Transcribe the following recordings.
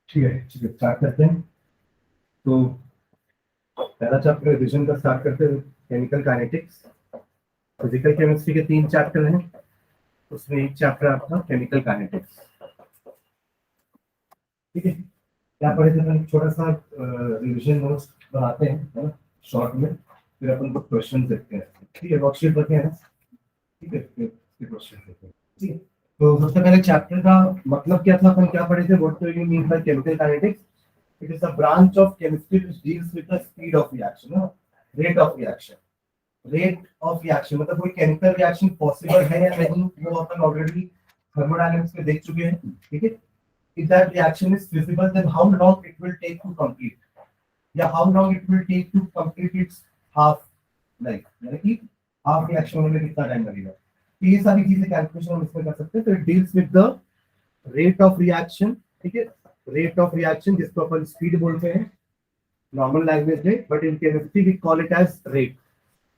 ठीक है स्टार्ट करते हैं। तो पहला चैप्टर रिविजन का स्टार्ट करते हैं, केमिकल काइनेटिक्स। फिजिकल केमिस्ट्री के 3 चैप्टर हैं, उसमें एक चैप्टर आपका केमिकल काइनेटिक्स। ठीक है, क्या पढ़े थे अपन? छोटा सा रिविजन नोट्स बनाते हैं, है ना, शॉर्ट में, फिर अपन को क्वेश्चन देखते हैं। ठीक है, वर्कशीट रखे हैं। ठीक है, फिर क्वेश्चन देखते हैं। ठीक है, तो सबसे पहले चैप्टर का मतलब क्या था, अपन क्या पढ़े थे? What do you mean by chemical kinetics? It is a branch of chemistry which deals with the speed of reaction, no? Rate of reaction. Rate of reaction मतलब कोई chemical reaction possible है या नहीं, वो अपन already thermodynamics में देख चुके हैं। ठीक है, if that reaction is feasible, then how long it will take to complete, या how long it will take to complete its half life, यानी कि half reaction होने में कितना टाइम लगेगा। तो ये सारी चीजें कैलकुलेशन हम इसमें कर सकते हैं। तो it deals with the rate of reaction। ठीक है, रेट ऑफ रिएक्शन जिसको अपन स्पीड बोलते हैं नॉर्मल लैंग्वेज में, but in chemistry we call it as rate.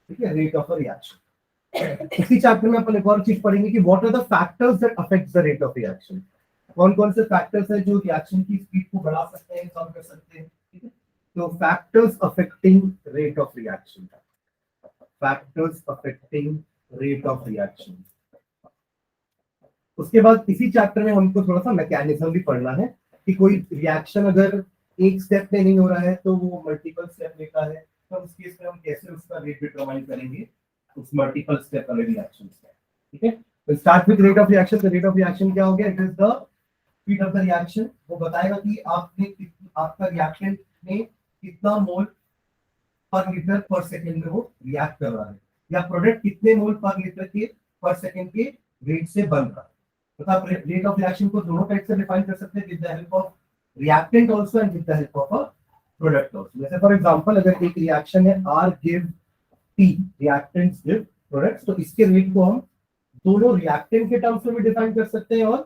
ठीक है, रेट ऑफ अ रिएक्शन। इसी चैप्टर में अपन एक और चीज पढ़ेंगे कि what are the factors that affect the rate of reaction. कौन कौन से फैक्टर्स हैं जो रिएक्शन की स्पीड को बढ़ा सकते हैं, कम कर सकते हैं। ठीक है, तो factors affecting rate of reaction, factors affecting rate of reaction. उसके बाद इसी चैप्टर में हमको थोड़ा सा मैकेनिज्म भी पढ़ना है कि कोई रिएक्शन अगर एक स्टेप में नहीं हो रहा है तो वो मल्टीपल स्टेप लेता है, तो उस केस में हम कैसे उसका रेट डिटरमाइन करेंगे उस मल्टीपल स्टेप वाले रिएक्शन से। ठीक है, तो start with rate of reaction. तो रेट ऑफ रिएक्शन क्या हो गया? It is the speed of the reaction. वो बताएगा कि आपका रिएक्शन में कितना मोल पर लीटर पर सेकंड में वो रिएक्ट कर रहा है, या प्रोडक्ट कितने मोल पर लीटर के पर सेकंड के रेट से बन रहा है। तो आप रेट ऑफ रिएक्शन को दोनों टाइप से डिफाइन कर सकते हैं, with the help of reactant also and with the help of a product also. जैसे फॉर एग्जांपल अगर एक रिएक्शन है R give T, reactants give products, तो इसके रेट को हम दोनों रिएक्टेंट के टर्म्स में भी डिफाइन कर सकते हैं और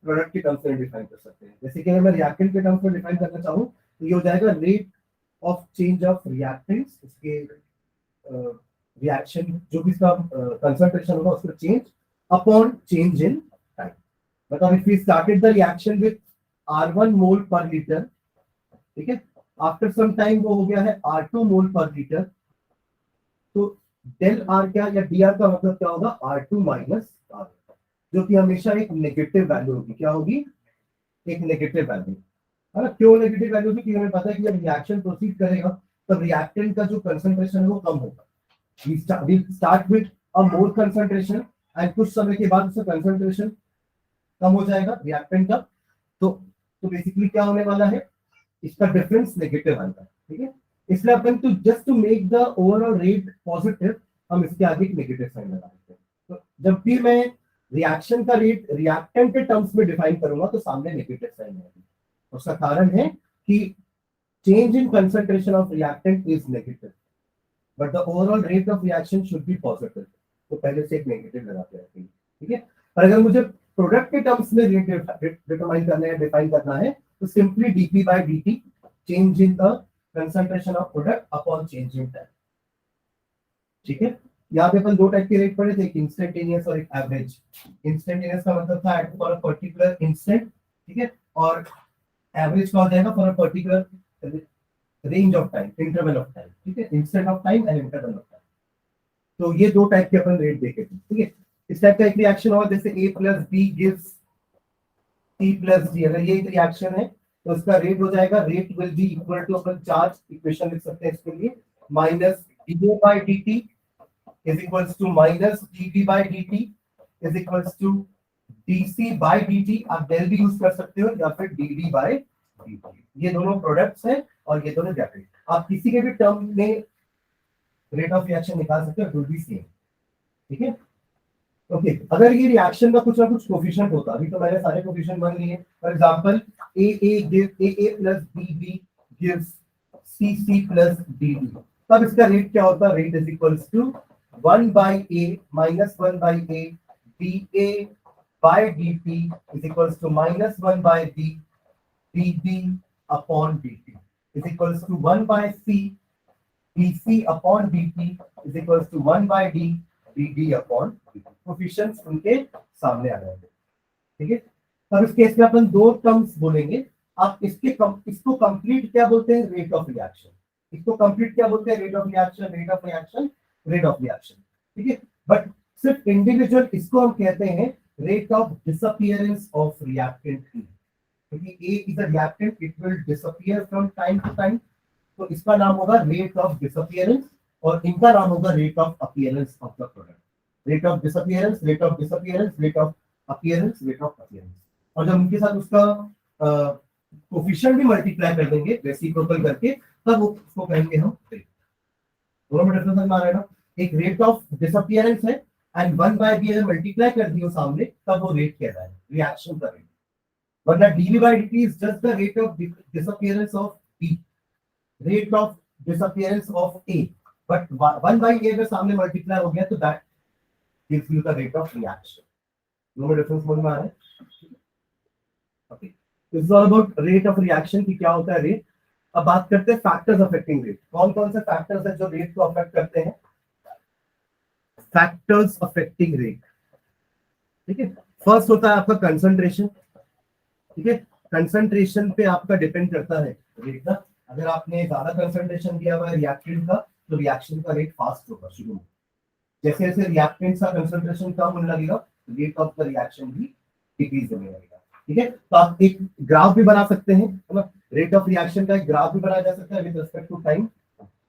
प्रोडक्ट के टर्म्स में डिफाइन कर सकते हैं। जैसे कि अगर मैं रिएक्टेंट के टर्म्स में डिफाइन करना चाहूं तो ये हो जाएगा rate of change of reactants, इसके रिएक्शन जो भी इसका कंसंट्रेशन होगा उसका change upon change in time. मतलब if we started the reaction with R1 mole per liter, ठीक है, आफ्टर सम टाइम वो हो गया है R2 मोल पर लीटर, तो डेल R क्या या dr का मतलब क्या होगा? R2 माइनस R, जो कि हमेशा एक नेगेटिव वैल्यू होगी। क्या होगी? एक नेगेटिव वैल्यू। है ना, क्यों नेगेटिव वैल्यू होगी? क्योंकि हमें पता है कि जब रिएक्शन प्रोसीड करेगा तब रिएक्टेंट का जो कंसंट्रेशन है वो कम होगा। we start with a more concentration and कुछ समय के बाद उसका कंसंट्रेशन कम हो जाएगा रिएक्टेंट का। तो बेसिकली क्या होने वाला है? इसका डिफरेंस नेगेटिव आएगा। ठीक है, इसलिए अपन तो just to make the overall rate positive हम इसके आगे एक नेगेटिव साइन लगा देते हैं। तो जब भी मैं रिएक्शन का रेट रिएक्टेंट के टर्म्स में डिफाइन करूंगा तो सामने नेगेटिव साइन आएगा। उसका कारण है कि change in concentration of reactant is negative but the overall rate of reaction should be positive. तो पहले से एक नेगेटिव लगाते हैं। ठीक है, पर अगर मुझे प्रोडक्ट के टर्म्स में रेट डिटरमाइन करना है, डिफाइन करना है, तो simply dp by dt, change in the concentration of product upon change in time. ठीक है, यहाँ पे अपन दो टाइप के रेट पढ़े थे, एक इंस्टेंटेनियस और एक एवरेज। इंस्टेंटेनियस का मतलब था at for a particular instant, ठीक है, और एवरेज का हो जाएगा for a particular range of time, interval of time. ठीक है, instant of time and interval of time. तो ये दो टाइप के अपन रेट देखे थे। ठीक है, इस टाइप का एक रिएक्शन और, जैसे A plus B gives C plus D, अगर ये एक रिएक्शन है तो उसका रेट हो जाएगा, rate will be equal to, अपन चार्ज इक्वेशन लिख सकते हैं इसके लिए, minus dA by dt is equals to minus dB by dt is equals to dC by dt। आप डेल भी यूज कर सकते हो या फिर dD by dt। ये दोनों प्रोडक्ट्स हैं और ये दोनों रिएक्टेंट। आप किसी के भी टर्म में रेट ऑफ रिएक्शन निकाल सकते हो, विल बी सेम। ठीक है, ओके अगर ये रिएक्शन का कुछ ना कुछ कोफिशिएंट होता, अभी तो मैंने सारे कोफिशिएंट बन लिए, for example A give A plus B gives C plus D, तब इसका रेट क्या होता है? Rate is equals to 1 by A minus 1 by A D A by D T is equals to minus 1 by D D D upon D T is equals to 1 by C dc upon dt is equals to 1 by d dd upon dt। Coefficients उनके सामने आ जाएंगे, ठीक है। अब इस case में अपन दो terms बोलेंगे। आप इसको कंप्लीट क्या बोलते हैं? Rate of reaction. इसको कंप्लीट क्या बोलते हैं? Rate of reaction, rate of reaction, rate of reaction, ठीक है। बट सिर्फ इंडिविजुअल इसको हम कहते हैं rate of disappearance of reactant E, क्योंकि A is a reactant, it will disappear from time to time, तो इसका नाम होगा रेट ऑफ डिसअपीयरेंस और इनका नाम होगा rate of appearance of the product. Rate of disappearance, rate of disappearance, rate of appearance, rate of appearance. और जब उनके साथ उसका कोफिशिएंट भी मल्टीप्लाई कर देंगे रेसिप्रोकल करके, तब उसको कहेंगे हम रेट। दोनों में डिफरेंस समझ में आ रहा है ना? एक रेट ऑफ डिसअपीयरेंस है एंड 1 बाय बी अगर मल्टीप्लाई कर दियो सामने, तब वो रेट कहता है, रिएक्शन का रेट। वरना dv by dt is just the rate of disappearance of B, rate of disappearance of A, but 1 by A अगर सामने मल्टीप्लाई हो गया तो that gives you the rate of reaction। दोनों में डिफरेंस समझ में आ रहा है? Okay, this is all about rate of reaction कि क्या होता है रेट। अब बात करते हैं फैक्टर्स अफेक्टिंग रेट। कौन कौन से फैक्टर्स हैं जो रेट को अफेक्ट करते हैं? फैक्टर्स अफेक्टिंग रेट, ठीक है। फर्स्ट होता है आपका कंसंट्रेशन, ठीक है। कंसंट्रेशन पे आपका डिपेंड करता है रेट का। अगर आपने ज्यादा कंसंट्रेशन दिया हुआ है रिएक्टेंट का, तो रिएक्शन का रेट फास्ट होगा शुरू में। जैसे जैसे रिएक्टेंट का कंसंट्रेशन कम होने लगेगा, रेट ऑफ द रिएक्शन भी डिक्रीज होने लगेगा, ठीक है। तो आप एक ग्राफ भी बना सकते हैं, है ना? रेट ऑफ रिएक्शन का एक ग्राफ भी बनाया जा सकता है विद रिस्पेक्ट टू टाइम।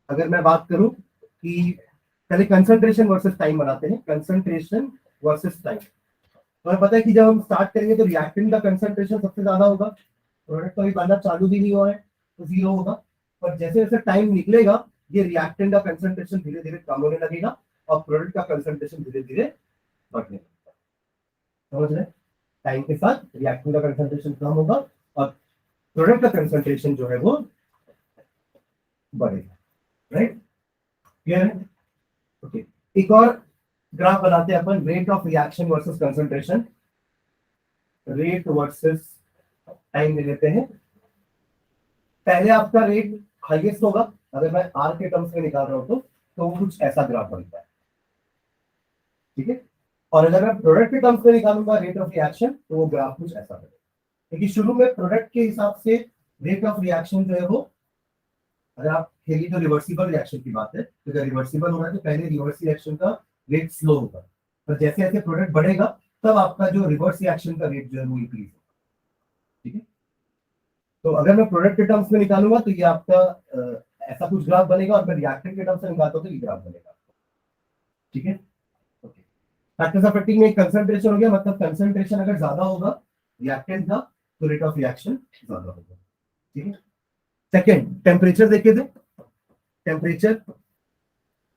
अगर मैं बात करूं कि पहले कंसंट्रेशन वर्सेस टाइम बनाते हैं, कंसंट्रेशन वर्सेस टाइम। तो हमें पता है कि जब हम स्टार्ट करेंगे तो रिएक्टेंट का कंसंट्रेशन सबसे ज्यादा होगा, प्रोडक्ट तो अभी बनना चालू भी नहीं हुआ है तो जीरो होगा। पर जैसे जैसे टाइम निकलेगा, ये रिएक्टेंट का कंसंट्रेशन धीरे धीरे कम होने लगेगा और प्रोडक्ट का कंसंट्रेशन धीरे धीरे बढ़ने लगेगा। समझ रहे? टाइम के साथ रिएक्टेंट का कंसंट्रेशन कम होगा और प्रोडक्ट का कंसंट्रेशन जो है वो बढ़ेगा, राइट? क्लियर है? ओके, एक और ग्राफ बनाते हैं अपन, rate of reaction versus concentration, rate versus time ले लेते हैं। पहले आपका रेट हाईएस्ट होगा, अगर मैं आर के टर्म्स में निकाल रहा हूं तो वो कुछ ऐसा ग्राफ बनता है, ठीक है। और अगर मैं प्रोडक्ट के टर्म्स में निकालूंगा रेट ऑफ रिएक्शन, तो वो ग्राफ कुछ ऐसा बनेगा। क्योंकि शुरू में प्रोडक्ट के हिसाब से रेट ऑफ रिएक्शन जो है वो, अगर आप खेलिए तो रिवर्सिबल रिएक्शन की बात है, तो अगर रिवर्सिबल हो रहा है तो पहले रिवर्स रिएक्शन का रेट स्लो होगा, पर जैसे जैसे प्रोडक्ट बढ़ेगा तब आपका जो रिवर्स रिएक्शन का रेट जो है वो इंक्रीज होगा, ठीक है। तो अगर मैं प्रोडक्ट के टर्म्स में निकालूंगा तो ये आपका ऐसा कुछ ग्राफ बनेगा, और मैं रिएक्टेंट के टर्म्स में निकालता हूं तो ये ग्राफ बनेगा, ठीक है। ओके, फैक्टर्स अफेक्टिंग में कंसंट्रेशन हो गया, मतलब कंसंट्रेशन अगर ज्यादा होगा रिएक्टेंट का तो रेट ऑफ रिएक्शन ज्यादा होगा, ठीक है। सेकंड, टेम्परेचर देखे थे, टेम्परेचर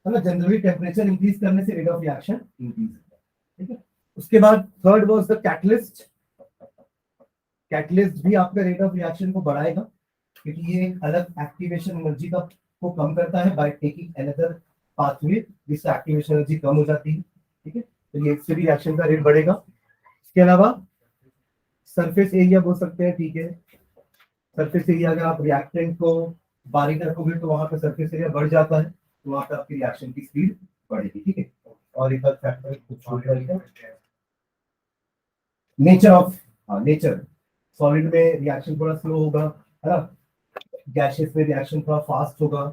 मतलब जनरली टेम्परेचर इंक्रीज करने से रेट ऑफ रिएक्शन इंक्रीज होता है, ठीक है। उसके बाद third was the catalyst. Catalyst भी आपके रेट ऑफ रिएक्शन को बढ़ाएगा, क्योंकि ये अलग एक्टिवेशन एनर्जी का को कम करता है बाय टेकिंग अनदर पाथवे, जिससे एक्टिवेशन एनर्जी कम हो जाती है, ठीक है। तो ये इससे भी रिएक्शन का रेट बढ़ेगा। इसके अलावा सरफेस एरिया बोल सकते हैं, ठीक है। सरफेस एरिया अगर आप रिएक्टेंट को बारीक रखोगे तो वहां पर सरफेस एरिया बढ़ जाता है, तो वहां पर आपकी रिएक्शन की स्पीड बढ़ेगी, ठीक है। और एक फैक्टर कुछ छोड़ रहा है, नेचर ऑफ, नेचर सॉलिड में रिएक्शन थोड़ा स्लो होगा, है ना, गैसेस में रिएक्शन थोड़ा फास्ट होगा,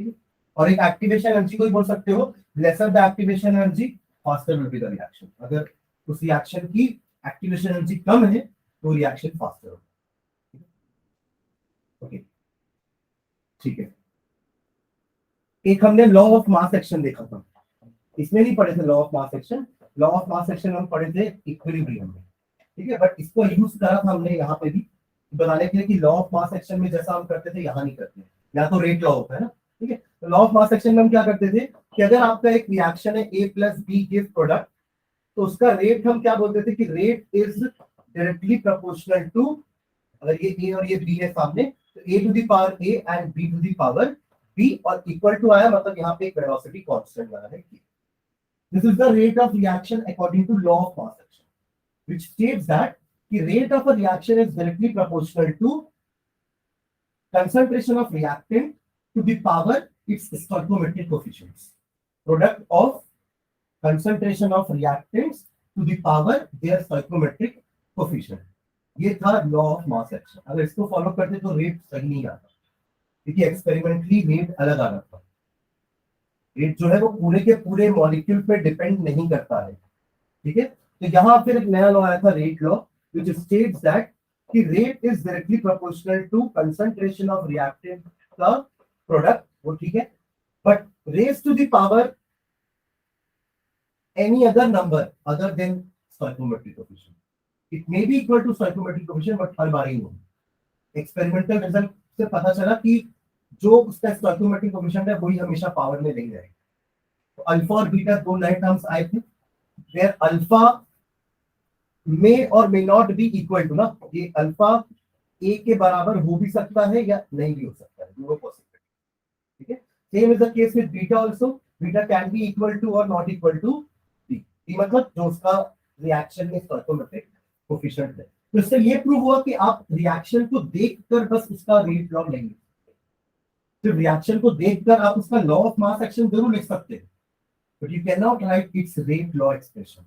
ठीक है। और एक एक्टिवेशन एनर्जी को भी बोल सकते हो, lesser the activation energy faster will be the reaction. अगर उस रिएक्शन की एक्टिवेशन एनर्जी कम है तो रिएक्शन फास्टर होगा, ओके, ठीक है। एक हमने लॉ ऑफ मास एक्शन देखा था, इसमें नहीं पढ़े थे law of mass action. Law of mass action हम पढ़े थे इक्विलिब्रियम में, ठीक है। बट इसको यूज करा था हमने यहाँ पे भी बताने के लिए कि लॉ ऑफ मास एक्शन में जैसा हम करते थे यहाँ नहीं करते, यहाँ तो रेट लॉ होता है ना, ठीक है। तो लॉ ऑफ मास एक्शन में हम क्या करते थे कि अगर आपका एक रिएक्शन है A plus B give product, तो उसका रेट हम क्या बोलते थे कि rate is directly proportional to, अगर ये ए और ये बी है सामने, तो A to the power A and B to the power B, और इक्वल टू आया मतलब यहाँ पे एक वेलोसिटी कांस्टेंट लगा है। This is the rate of reaction according to law of mass action, which states that the rate of a reaction is directly proportional to concentration of reactant to the power its stoichiometric coefficients. Product of concentration of reactants to the power their stoichiometric coefficient. ये था law of mass action. अगर इसको follow करते तो rate सही नहीं आता, क्योंकि एक्सपेरिमेंटली रेट अलग आ रहा था। रेट जो है वो पूरे के पूरे मॉलिक्यूल पे डिपेंड नहीं करता है, ठीक है। तो यहाँ फिर एक नया लॉ आया था, rate law, which states that the rate is directly proportional to concentration of reactant का product, वो ठीक है, but raised to the power any other number other than stoichiometric coefficient. It may be equal to stoichiometric coefficient, but हर बार ही नहीं। Experimental result से पता चला कि जो उसका stoichiometric coefficient है वही हमेशा पावर में नहीं रहेगा। तो अल्फा और बीटा दो नए टर्म्स आए थे, where अल्फा मे और may not be equal to ना, ये अल्फा ए के बराबर हो भी सकता है या नहीं भी हो सकता है, दोनों पॉसिबल, ठीक है। Same is the case with beta also, beta can be equal to और नॉट इक्वल टू बी, मतलब जो उसका रिएक्शन में स्टोइकोमेट्रिक कोएफिशिएंट है। तो इससे ये प्रूव हुआ कि आप रिएक्शन को देखकर बस उसका रेट लॉ नहीं, सिर्फ रिएक्शन को देखकर आप उसका लॉ ऑफ मास एक्शन जरूर लिख सकते हैं, but you can not right it's rate law expression.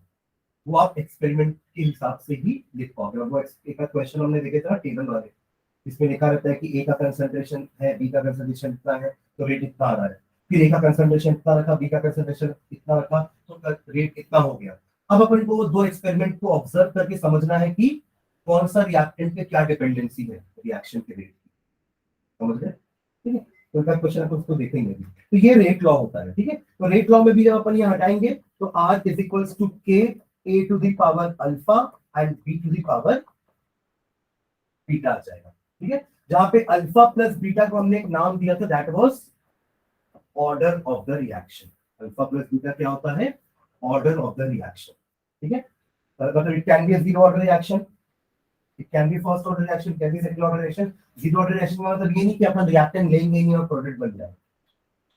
वो आप एक्सपेरिमेंट के हिसाब से ही लिख पाओगे। और वो एक क्वेश्चन हमने देखे था टेबल वाले, इसमें लिखा रहता है कि ए का कंसंट्रेशन है, बी का कंसंट्रेशन इतना है, तो रेट इतना आ रहा है, फिर ए का कंसंट्रेशन इतना रखा, बी का कंसंट्रेशन इतना रखा, तो रेट इतना हो गया। अब अपन को दो एक्सपेरिमेंट को ऑब्जर्व करके समझना है कि कौन सा रिएक्टेंट पे क्या डिपेंडेंसी है रिएक्शन के रेट की, समझ गए, ठीक है। तो का क्वेश्चन अपन उसको देखेंगे भी। तो ये रेट लॉ होता है, ठीक है। तो रेट लॉ में भी जब अपन ये हटाएंगे तो आर इज इक्वल्स टू के a to the power alpha and b to the power beta आ जाएगा, ठीक है। जहां पे अल्फा प्लस बीटा को हमने एक नाम दिया था, that was order of the reaction. Alpha plus beta क्या होता है, ऑर्डर ऑफ द रिएक्शन, ठीक है। मतलब it can be a zero order reaction, it can be first order reaction, can be second order reaction. Zero order reaction का मतलब ये नहीं कि अपन रिएक्टेंट लेंगे नहीं और प्रोडक्ट बन जाए।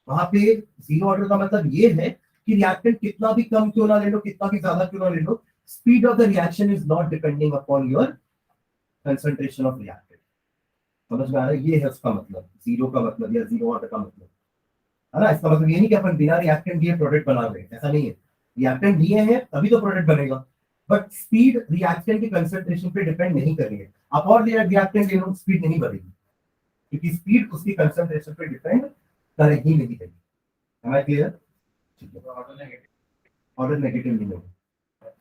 वहां पे जीरो ऑर्डर का मतलब ये है कि रिएक्टेंट कितना भी कम क्यों ना ले लो, कितना भी ज्यादा क्यों ना ले लो, speed of the reaction is not depending upon your concentration of reactant. समझ में आ रहा है, ये है उसका मतलब, जीरो का मतलब या जीरो ऑर्डर का मतलब, है ना। इसका मतलब ये नहीं कि अपन बिना रिएक्टेंट लिए प्रोडक्ट बना रहे हैं, ऐसा नहीं है। रिएक्टेंट लिए हैं तभी तो प्रोडक्ट बनेगा, बट स्पीड रिएक्टेंट के कंसंट्रेशन पे डिपेंड नहीं कर रही है। आप और रिएक्टेंट ले लो, स्पीड नहीं बढ़ेगी, क्योंकि स्पीड उसकी कंसंट्रेशन पे डिपेंड करेगी नहीं करेगी। Am I clear? Order negative नहीं होगा,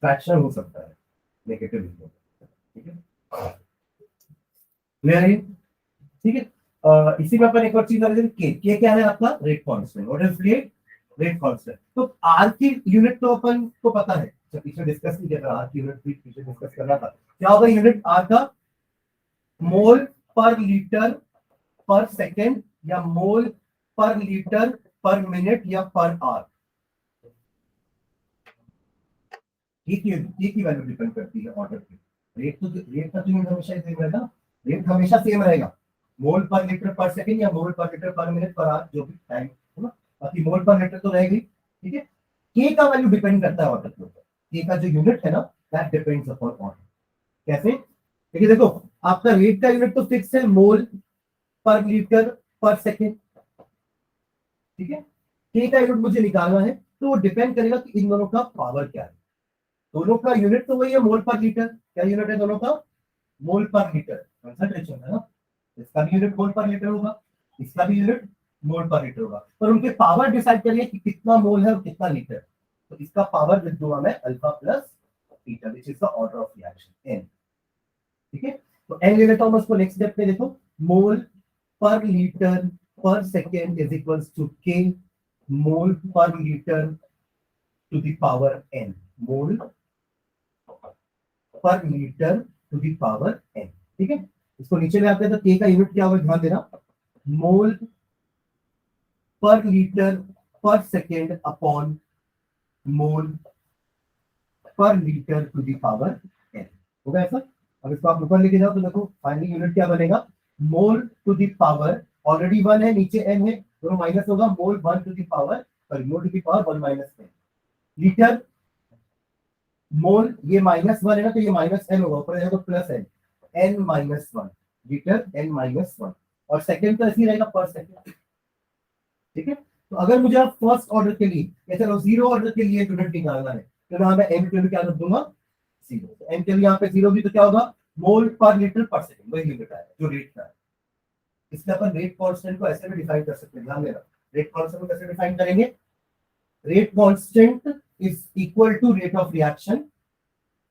फ्रैक्शन हो सकता है, नेगेटिव नहीं होगा, ठीक है। क्लियर है, ठीक है। इसी में अपन एक और चीज के क्या है आपका, rate constant. What is rate constant? तो आर की यूनिट तो अपन को पता है, जब पीछे डिस्कस नहीं किया, आर की यूनिट पीछे डिस्कस करना था। क्या होगा यूनिट आर का, मोल पर लीटर पर सेकेंड, या मोल पर लीटर पर मिनट, या पर आवर। ये की वैल्यू डिपेंड करती है ऑर्डर पे। रेट का तो यूनिट हमेशा सेम रहेगा, रेट हमेशा सेम रहेगा, मोल पर लीटर पर सेकंड या मोल पर लीटर पर मिनट पर आवर, जो भी टाइम है ना, बाकी मोल पर लीटर तो रहेगी, ठीक है। के का वैल्यू डिपेंड करता है ऑर्डर के ऊपर, के का जो यूनिट है ना, दैट डिपेंड्स अपॉन ऑर्डर। कैसे? देखिए देखो, आपका रेट का यूनिट तो फिक्स है, मोल पर लीटर पर सेकंड, ठीक है। के का यूनिट मुझे निकालना है, तो वो डिपेंड करेगा कि इन दोनों का पावर क्या है। दोनों का यूनिट तो वही है, मोल पर लीटर। क्या यूनिट है दोनों का? मोल पर लीटर, कंसंट्रेशन है ना। इसका भी यूनिट मोल पर लीटर होगा, इसका भी यूनिट मोल पर लीटर होगा, पर उनके पावर डिसाइड करिए कि कितना मोल है और कितना लीटर। तो इसका पावर लिख दूंगा मैं alpha plus beta, which is the order of reaction n, ठीक है। तो एन ले लेता हूं मैं उसको नेक्स्ट स्टेप पे। देखो, मोल पर लीटर पर सेकेंड इज इक्वल्स टू के मोल पर litre to the power N, mole पर litre to the power N, ठीक है। इसको नीचे ले आते हैं, तो के का यूनिट क्या होगा, ध्यान देना, मोल पर लीटर पर सेकेंड अपॉन मोल पर litre to the power n होगा ऐसा। अब इसको आप ऊपर लेके जाओ तो देखो फाइनली यूनिट क्या बनेगा, mole to the power, already 1 है नीचे n है, दोनों माइनस होगा, mole 1 to the power, sorry mole to the power 1 minus n litre. Mole ये -1 है ना, तो ये -n होगा, ऊपर जाएगा तो प्लस n -1 लीटर n-1, और सेकंड तो ऐसे ही रहेगा पर सेकंड। ठीक है, तो अगर मुझे आप फर्स्ट ऑर्डर के लिए या चलो जीरो ऑर्डर के लिए यूनिट निकालना है तो यहाँ मैं m के लिए क्या कर दूंगा, 0। तो m के लिए यहाँ पे 0 भी तो क्या होगा, मोल पर लीटर पर सेकंड, वही यूनिट आएगा जो रेट का है। इसलिए अपन रेट कांस्टेंट को ऐसे भी डिफाइन कर सकते हैं, ध्यान देना। रेट कांस्टेंट को कैसे डिफाइन करेंगे, rate constant is equal to rate of reaction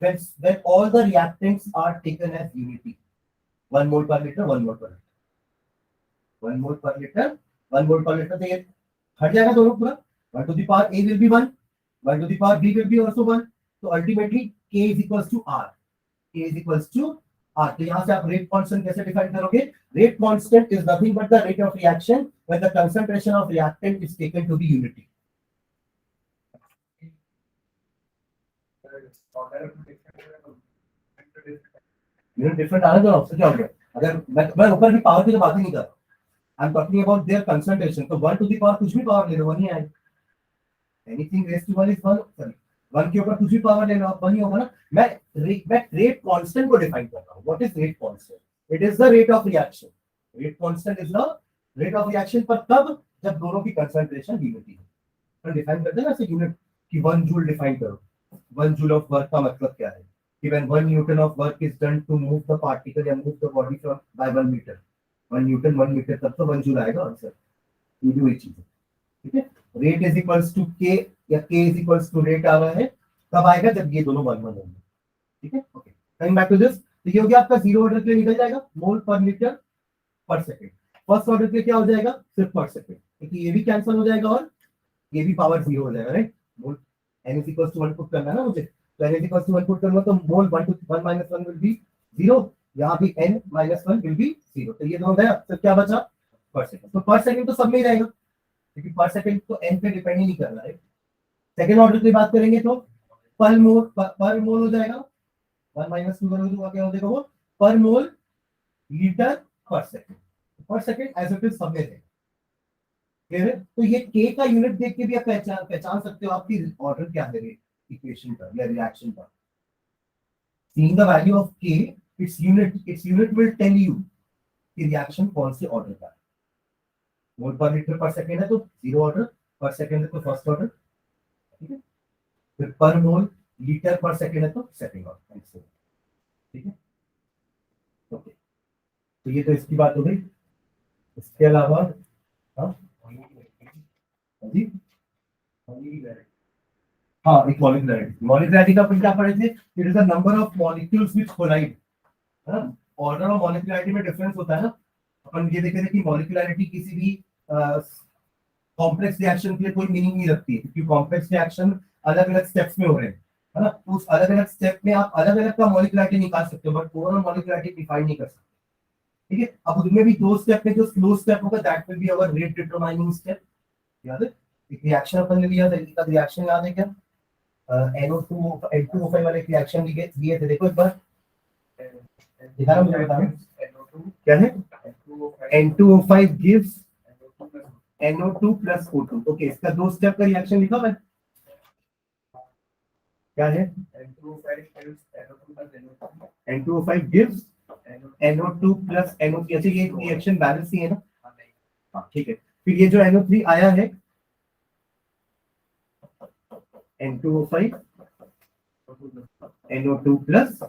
when all the reactants are taken as unity, 1 mole per liter 1 mole per liter 1 mole per liter 1 mole per liter, तो ये हट जाएगा दोनों पूरा, 1 to the power a will be 1, 1 to the power b will be also 1, तो ultimately k is equals to r, k is equals to r। तो यहाँ से आप रेट कांस्टेंट कैसे डिफाइन करोगे, rate constant is nothing but the rate of reaction when the concentration of reactant is taken to be unity. Different आना तो option क्या हो गया, अगर मैं ऊपर की पावर की तो बात ही नहीं कर रहा, I am talking about their concentration, तो 1 टू द पावर कुछ भी पावर ले लो 1 ही आएगा, anything raise to 1 is 1, sorry 1 के ऊपर कुछ भी पावर ले लो आप 1 ही होगा ना। मैं रेट कांस्टेंट को डिफाइन कर रहा हूं, what is rate constant, it is the rate of reaction, rate constant is the rate of reaction, पर तब जब दोनों की कंसंट्रेशन यूनिटी है। तो डिफाइन करते हैं ना ऐसे यूनिट की 1 जूल डिफाइन करो, 1 जूल ऑफ वर्क का मतलब क्या है कि when 1 Newton of work is done to move the particle and move the body from by 1 meter, 1 Newton 1 meter, तब तो 1 जूल आएगा आंसर, ये भी वही चीज है। ठीक है, rate is equals to k या k is equals to rate आ रहा है, तब आएगा जब ये दोनों 1 1 होंगे। ठीक है, okay, coming back to this, तो ये हो गया आपका जीरो ऑर्डर के लिए निकल जाएगा मोल पर लीटर पर सेकंड, फर्स्ट ऑर्डर के क्या हो जाएगा सिर्फ पर सेकंड, क्योंकि ये भी कैंसिल हो जाएगा और ये भी पावर 0 हो जाएगा, right. Mole n is equals to 1 put करना है ना मुझे, तो n is equals to 1 put करूंगा तो mole 1 to 1 minus 1 will be 0, यहाँ भी n minus 1 विल बी 0, तो ये दोनों गया, तो क्या बचा पर सेकंड, तो पर सेकंड तो सब में ही रहेगा क्योंकि पर सेकंड तो n पे डिपेंड ही नहीं कर रहा है। सेकंड ऑर्डर की बात करेंगे तो पर मोल हो जाएगा 1 minus 2 करोगे तो क्या हो जाएगा, वो पर मोल लीटर पर सेकंड एज इट इज सब में है। तो ये k का यूनिट देख के भी आप पहचान सकते हो आपकी ऑर्डर क्या है इक्वेशन का या रिएक्शन का। Seeing the value of k, its unit will tell you कि रिएक्शन कौन से ऑर्डर का है। मोल पर लीटर पर सेकंड है तो जीरो ऑर्डर, पर सेकंड है तो फर्स्ट ऑर्डर, ठीक है। फिर पर मोल लीटर पर सेकंड है तो सेकंड ऑर्डर, ठीक है। ओके, तो ये तो इसकी बात हो गई। इसके अलावा जी हाँ, एक मॉलिक्युलैरिटी का अपन क्या पढ़े थे, it is the number of molecules which collide, है ना। ऑर्डर और मॉलिक्युलैरिटी में डिफरेंस होता है ना। अपन ये देखे थे कि मॉलिक्युलैरिटी किसी भी कॉम्प्लेक्स रिएक्शन के लिए कोई मीनिंग नहीं रखती है, क्योंकि कॉम्प्लेक्स रिएक्शन अलग अलग स्टेप्स में हो रहे हैं, है ना। तो उस अलग अलग स्टेप में आप अलग अलग का मॉलिक्युलैरिटी निकाल सकते हो, बट ओवरऑल मॉलिक्युलैरिटी डिफाइन नहीं कर सकते, ठीक है। अब उनमें भी दो स्टेप में जो स्लो स्टेप होगा that will be hour rate determining step. याद है एक रिएक्शन अपन ने लिया था, इसका रिएक्शन याद है क्या, NO2 N2O5 वाले रिएक्शन लिए थे, देखो एक बार दिखाना मुझे, बताना क्या है। N2O5 gives NO2 plus O2। Okay, इसका दो स्टेप का रिएक्शन लिखा है, क्या है, N2O5 gives NO2 plus NO3। अच्छा, ये रिएक्शन बैलेंस ही है ना, हाँ ठीक है। फिर ये जो NO3 आया है N2O5 NO2 plus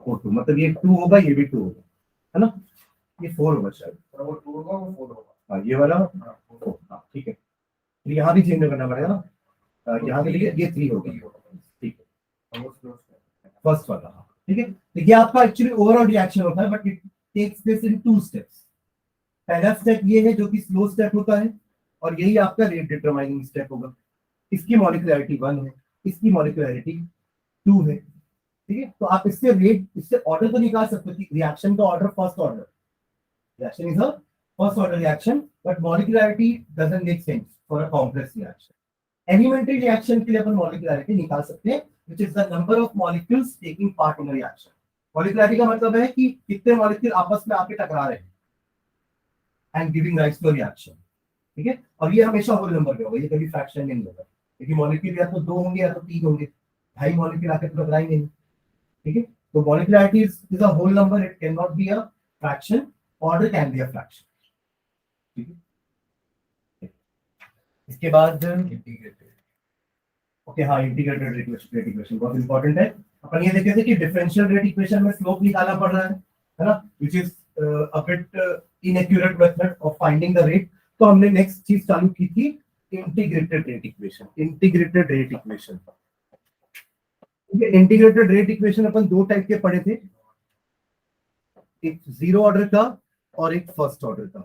O2, मतलब ये 2 होगा, ये भी 2 होगा, है ना। ये 4 होगा शायद, वो 2 होगा, वो 4 होगा, हाँ ये वाला 4, हाँ ठीक है। तो यहाँ भी चेंज करना पड़ेगा ना, यहाँ के लिए ये 3 होगा, ठीक है, फर्स्ट वाला, हाँ ठीक है। तो ये आपका एक्चुअली ओवरऑल रिएक्शन होता है, but it takes place in 2 steps. पहला स्टेप ये है जो कि स्लो स्टेप होता है, और यही आपका रेट डिटरमाइनिंग स्टेप होगा। इसकी मॉलिक्युलैरिटी 1 है, इसकी मॉलिक्युलैरिटी 2 है, ठीक है। तो आप इससे ऑर्डर तो निकाल सकते हो कि रिएक्शन का order first order, reaction is a first order reaction, but molecularity doesn't make sense for a complex reaction. Elementary reaction के लिए अपन मॉलिक्यूलरिटी निकाल सकते हैं, which is the number of molecules taking part in reaction. Molecularity का मतलब है कि कितने मॉलिक्यूल आपस में आके टकरा रहे हैं and giving rise to reaction, ठीक है। और ये हमेशा होल नंबर में होगा, ये कभी फ्रैक्शन में नहीं होगा, क्योंकि मॉलिक्यूल या तो 2 होंगे या तो 3 होंगे, ढाई मॉलिक्यूल आके टकराएंगे नहीं, ठीक है। तो molecularity is a whole number, it can not be a fraction, order can be a fraction, ठीक है। इसके बाद ओके, हाँ, इंटीग्रेटेड रेट इक्वेशन बहुत इंपॉर्टेंट है। अपन ये देखे थे कि डिफरेंशियल रेट इक्वेशन में स्लोप निकालना पड़ रहा है ना, which is a bit inaccurate method of finding the rate. तो हमने नेक्स्ट चीज चालू की थी integrated rate equation. Integrated rate equation, integrated rate equation अपन 2 टाइप के पढ़े थे, एक 0 ऑर्डर का और एक फर्स्ट ऑर्डर का।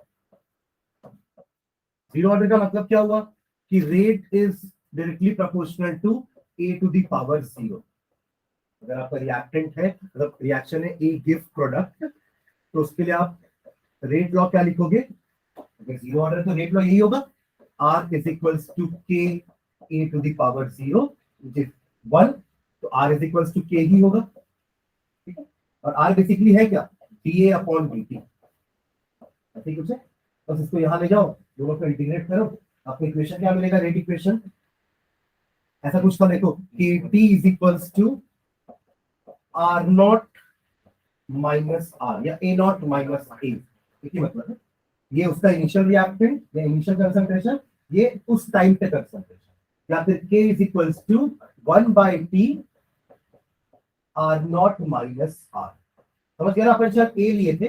0 ऑर्डर का मतलब क्या हुआ कि rate is directly proportional to a to the power 0। अगर आपका रिएक्टेंट है, मतलब रिएक्शन है ए गिव प्रोडक्ट, तो उसके लिए आप रेट लॉ क्या लिखोगे? अगर 0 ऑर्डर है तो रेट लॉ यही होगा, r is equals to k a to the power 0 which is 1, तो r is equals to k ही होगा, ठीक है। और r बेसिकली है क्या? dA अपॉन dt, ठीक है। बस इसको यहां ले जाओ, दोनों को इंटीग्रेट करो, आपको इक्वेशन क्या मिलेगा? रेट इक्वेशन ऐसा कुछ था, देखो कि t is equals to r naught minus r या a नॉट माइनस a, ठीक है। मतलब ये उसका इनिशियल रिएक्टेंट या इनिशियल कंसंट्रेशन, ये उस टाइम पे कंसंट्रेशन, या फिर k is equals to 1/t r naught minus r। समझ गया ना? अपन शायद a लिए थे,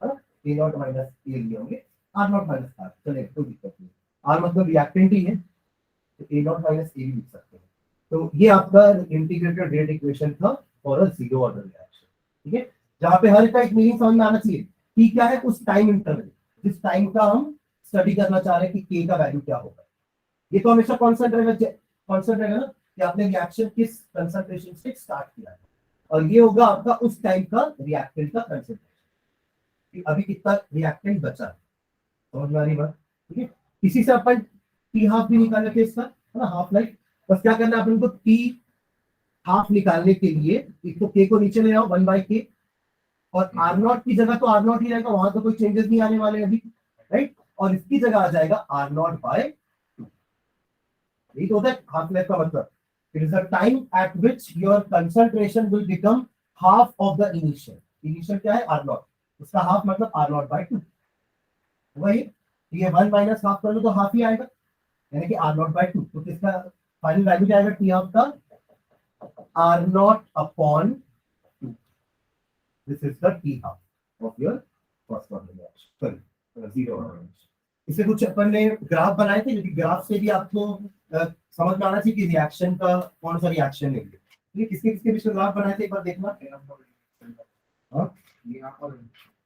a नॉट माइनस a लिए होंगे, r नॉट माइनस r, चलिए कोई दिक्कत नहीं। r मतलब रिएक्टेंट ही है, तो a नॉट माइनस a भी लिख सकते हैं। तो ये आपका इंटीग्रेटेड रेट इक्वेशन था फॉर अ 0 ऑर्डर रिएक्शन, ठीक है। जहां पे हर का एक मीनिंग समझ में आना चाहिए कि क्या है उस टाइम इंटरवल, जिस टाइम का हम स्टडी करना चाह रहे हैं कि k का वैल्यू क्या होगा। ये तो हमेशा कांस्टेंट रहेगा ना कि आपने रिएक्शन किस कंसंट्रेशन से स्टार्ट किया है, और ये होगा आपका उस टाइम का रिएक्टेंट का कंसंट्रेशन, अभी कितना रिएक्टेंट बचा है। समझ में आ रही बात? ठीक है। इसी से अपन टी हाफ भी निकाल लेते इसका, है ना, हाफ लाइफ। बस क्या करना है अपन को, टी हाफ निकालने के लिए एक तो के को नीचे ले आओ 1/k, और आर नॉट की जगह तो आर नॉट ही रहेगा, वहां तो कोई चेंजेस नहीं आने वाले अभी, राइट। और इसकी जगह आ जाएगा आर नॉट बाय 2। यही तो होता है हाफ लाइफ का मतलब। It is the time eight which your concentration will become half of the initial. Initial क्या है? आर नॉट, उसका हाफ मतलब आर नॉट बाय 2। वही ये 1 माइनस हाफ कर लो तो हाफ ही आएगा, यानी कि आर नॉट बाय 2। तो किसका फाइनल वैल्यू क्या आएगा? टी हाफ का r naught upon 2। This is the t half of your first order reaction, sorry 0 order. इससे कुछ अपन ने ग्राफ बनाए थे, क्योंकि ग्राफ से भी आपको समझ में आना चाहिए कि रिएक्शन का कौन सा रिएक्शन है। ये किसके किसके बीच में ग्राफ बनाए थे एक बार देखना।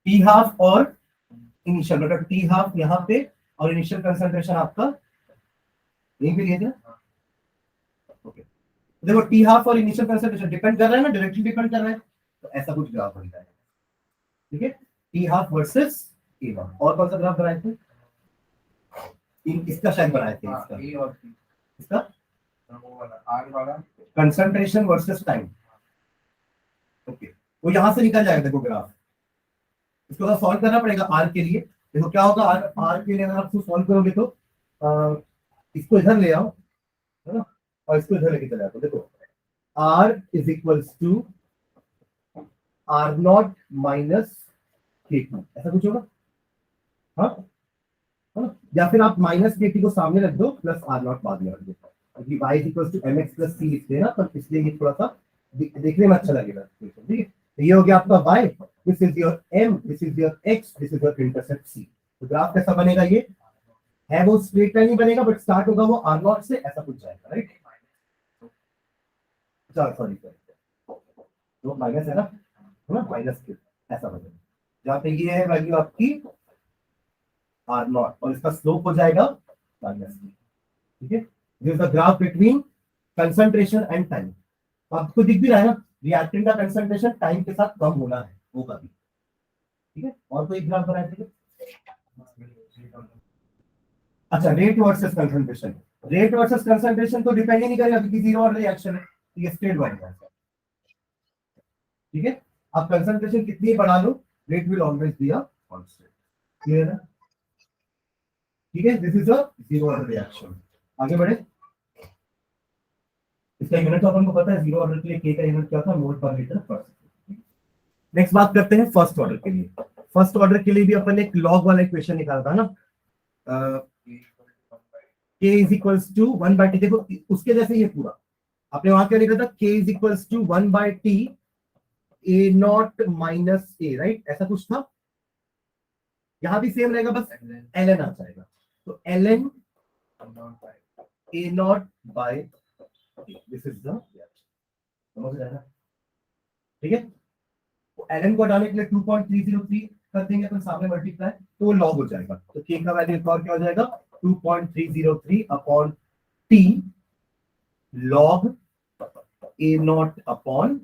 टी हाफ और इनिशियल, मतलब टी हाफ यहाँ पे और इनिशियल कंसंट्रेशन आपका यहीं पे लिए थे। ओके, देखो टी हाफ और इनिशियल कंसंट्रेशन डिपेंड कर रहा है ना, डायरेक्टली डिपेंड कर रहा है, तो ऐसा कुछ ग्राफ बनता है, ठीक है। T half versus T one. और कौन सा ग्राफ बनाए थे? इसका शायद बनाए थे, इसका आर वाला कंसंट्रेशन वर्सेस टाइम। ओके, वो यहां से निकल जाएगा, देखो ग्राफ। इसको सॉल्व करना पड़ेगा आर के लिए। देखो क्या होगा, आर आर के लिए अगर आप सॉल्व करोगे तो इसको इधर ले आओ, है ना, और इसको इधर लेके चले आओ। तो देखो r is equals to r naught minus k t, ऐसा कुछ होगा, हाँ, है ना। या फिर आप माइनस के टी को सामने रख दो, प्लस आर नॉट बाद में रख दो, क्योंकि y is equals to mx plus c लिखते हैं ना, तो इसलिए ये थोड़ा सा देखने में अच्छा लगेगा, ठीक है। तो ये हो गया आपका y, this is your m, this is your x, this is your intercept c। तो ग्राफ कैसा बनेगा? ये है वो स्ट्रेट लाइन ही बनेगा, बट स्टार्ट होगा वो r नॉट से, ऐसा कुछ जाएगा, राइट। सॉरी तो माइनस है ना, माइनस के ऐसा बनेगा, जहाँ पे ये है वैल्यू आपकी आर नॉट, और इसका स्लोप हो जाएगा माइनस, ठीक है। This is the graph between concentration and time. आपको दिख भी रहा है ना, रिएक्टेंट का कंसंट्रेशन टाइम के साथ कम होना है, होगा भी, ठीक है। और कोई ग्राफ बनाए थे? अच्छा, rate versus concentration. Rate versus concentration तो डिपेंड ही नहीं करेगा क्योंकि जीरो ऑर्डर रिएक्शन है, तो ये स्ट्रेट बनेगा। ठीक है, आप कंसंट्रेशन कितनी बढ़ा लो, rate will always be a constant. Clear है? ठीक है, this is a zero order reaction. आगे बढ़े। इसका यूनिट तो अपन को पता है, जीरो ऑर्डर के लिए के का यूनिट क्या था, मोल पर लीटर पर सेकंड। नेक्स्ट बात करते हैं फर्स्ट ऑर्डर के लिए। फर्स्ट ऑर्डर के लिए भी अपन एक लॉग वाला इक्वेशन निकाला था ना, k is equals to 1/t। देखो उसके जैसे ये पूरा आपने वहां क्या लिखा था, k is equals to 1/t a naught minus a, right, ऐसा कुछ था। यहां भी सेम रहेगा, बस ln आ जाएगा, तो ln a naught by this is the, समझ रहे हैं ना? ठीक है, तो ln को हटाने के लिए 2.303 कर देंगे तो सामने मल्टीप्लाई, तो वो लॉग हो जाएगा। तो k का वैल्यू एक और क्या हो जाएगा, 2.303 upon t log a naught upon.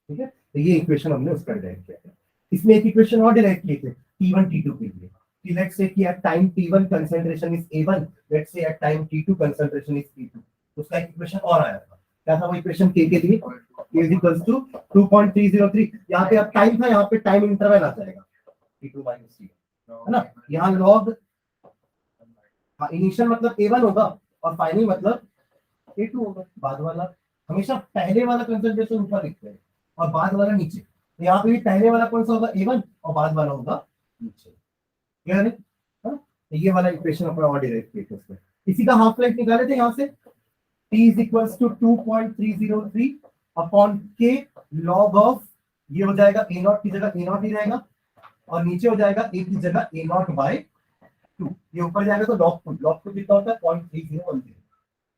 ठीक है, तो ये इक्वेशन हमने उसका डिराइव किया है। इसमें एक इक्वेशन और डिराइव किए थे t1 t2 के लिए, कि लेट्स से कि at time t1 concentration is a1, let's say at time t2 concentration is a2, तो उसका एक इक्वेशन और आया था। क्या था वो इक्वेशन k के लिए, k इज इक्वल्स टू 2.303। यहाँ पे अब टाइम था, यहाँ पे टाइम इंटरवल आ जाएगा t2 माइनस t, है ना। यहाँ लॉग इनिशियल मतलब a1 होगा और फाइनल मतलब a2 होगा। बाद वाला हमेशा पहले वाला कंसंट्रेशन ऊपर लिखते हैं और बाद वाला नीचे, तो यहाँ पे भी पहले वाला कौन सा होगा, a1, और बाद वाला होगा नीचे। क्लियर है? हाँ? तो ये वाला इक्वेशन अपना और डिराइव किया उसमें। इसी का हाफ लाइफ निकाले थे यहाँ से, t is equals to 2.303 upon k log of, ये हो जाएगा a नॉट की जगह a नॉट ही रहेगा और नीचे हो जाएगा a की जगह a नॉट बाय 2। ये ऊपर जाएगा तो लॉग टू कितना होता है 0.3010,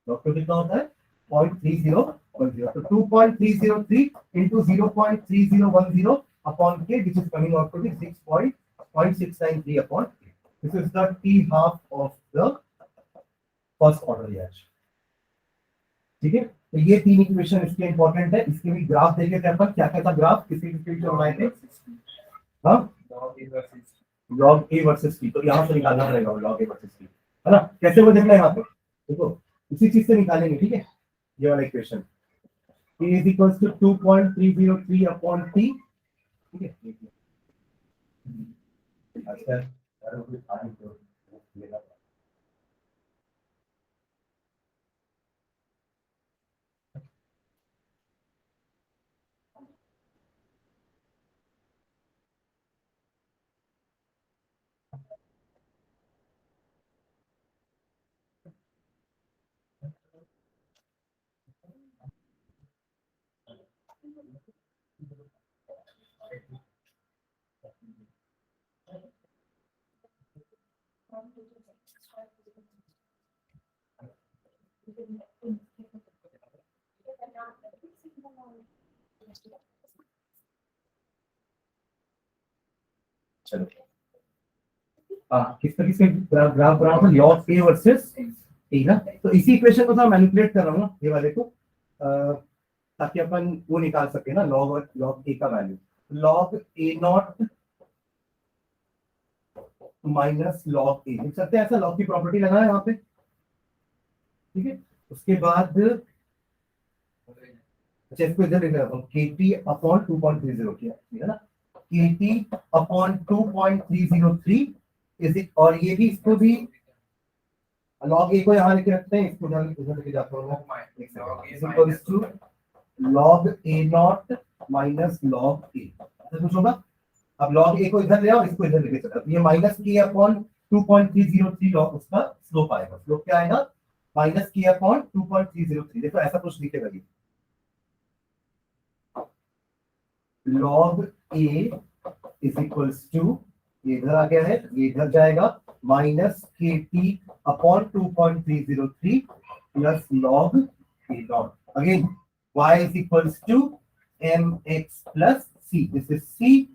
लॉग टू कितना होता है 0.3010, तो 2.303 into 0.3010 upon k, which is coming out to be 6.693 upon k. This is the t half of the first order reaction. ठीक है, तो ये तीन इक्वेशन इसके इंपॉर्टेंट है। इसके भी ग्राफ देखे थे अपन, क्या क्या था ग्राफ, किसी भी बनाए थे, हाँ, लॉग a वर्सेस t, तो यहाँ से निकालना पड़ेगा लॉग a वर्सेस t, है ना। कैसे वो देखना है यहाँ पे, देखो इसी चीज से निकालेंगे। ठीक है, ये वाला equation k is equals to 2.303 upon t। ठीक है, अच्छा, चलो किस तरीके से ग्राफ बना था, लॉग a वर्सेस t ना, तो इसी इक्वेशन को मैं मैनिपुलेट कर रहा हूँ ना ये वाले को, ताकि अपन वो निकाल सके ना, लॉग a का value, log a naught minus log a, देख सकते हैं ऐसा, लॉग की प्रॉपर्टी लगा है यहाँ पे। ठीक है, उसके बाद अच्छा इसको इधर लिख रहा हूँ, kt अपॉन 2.30 किया है ना, kt अपॉन 2.303 इज इट, और ये भी इसको भी लॉग a को यहाँ लेके रखते हैं, इसको इधर लेके जाता हूँ, is equals to log a naught minus log a, ऐसा कुछ होगा। अब लॉग a को इधर ले आओ, इसको इधर लेके चलो, ये माइनस k अपॉन 2.303 लॉग उसका स्लोप आएगा, स्लोप क्या आएगा, माइनस k अपॉन 2.303। देखो ऐसा कुछ लिखेगा ये, log a is equals to, ये इधर आ गया है, ये इधर जाएगा, minus kt upon 2.303 plus log a naught, again y is equals to mx plus c, this is c,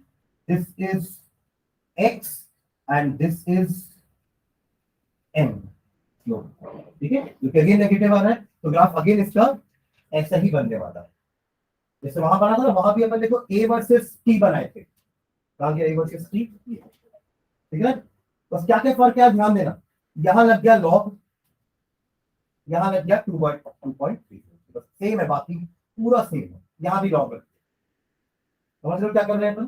this is x and this is m, ठीक है, क्योंकि अगेन नेगेटिव आ रहा है तो ग्राफ अगेन इसका ऐसा ही बनने वाला है जैसे वहां बना था ना, वहां भी अपन देखो a वर्सेस t बनाए थे, कहा गया a वर्सेस t, ठीक है। बस क्या क्या फर्क है ध्यान देना, यहाँ लग गया लॉग, यहाँ लग गया 2.3, सेम है, बाकी पूरा सेम है, यहाँ भी लॉग, समझ लो क्या कर रहे हैं अपन।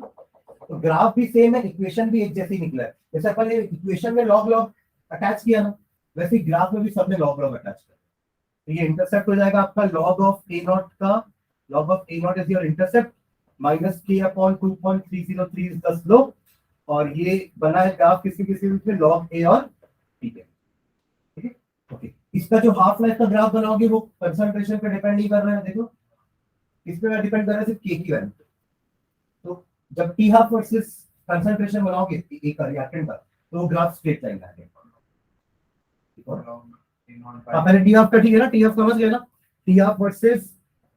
तो ग्राफ भी सेम है, इक्वेशन भी एक जैसी निकला है, जैसे अपन इक्वेशन में लॉग लॉग अटैच किया ना, वैसे ही ग्राफ में भी सबने लॉग लॉग अटैच किया। तो ये इंटरसेप्ट हो जाएगा आपका लॉग ऑफ ए नॉट का, log of A not is your intercept minus के अपॉन 2.303 इज द स्लोप, और ये बना है ग्राफ किसी किसी बीच में लॉग ए और बी के, ठीक है। ओके, इसका जो हाफ लाइफ का ग्राफ बनाओगे वो कंसंट्रेशन पे डिपेंड नहीं कर रहा है, देखो इस पे डिपेंड कर रहा है सिर्फ के की वैल्यू। तो जब टी हाफ वर्सेस कंसंट्रेशन बनाओगे एक रिएक्टेंट का, तो ग्राफ स्ट्रेट लाइन आएगा। पहले टी हाफ का, ठीक है ना, टी हाफ समझ गए ना, T half versus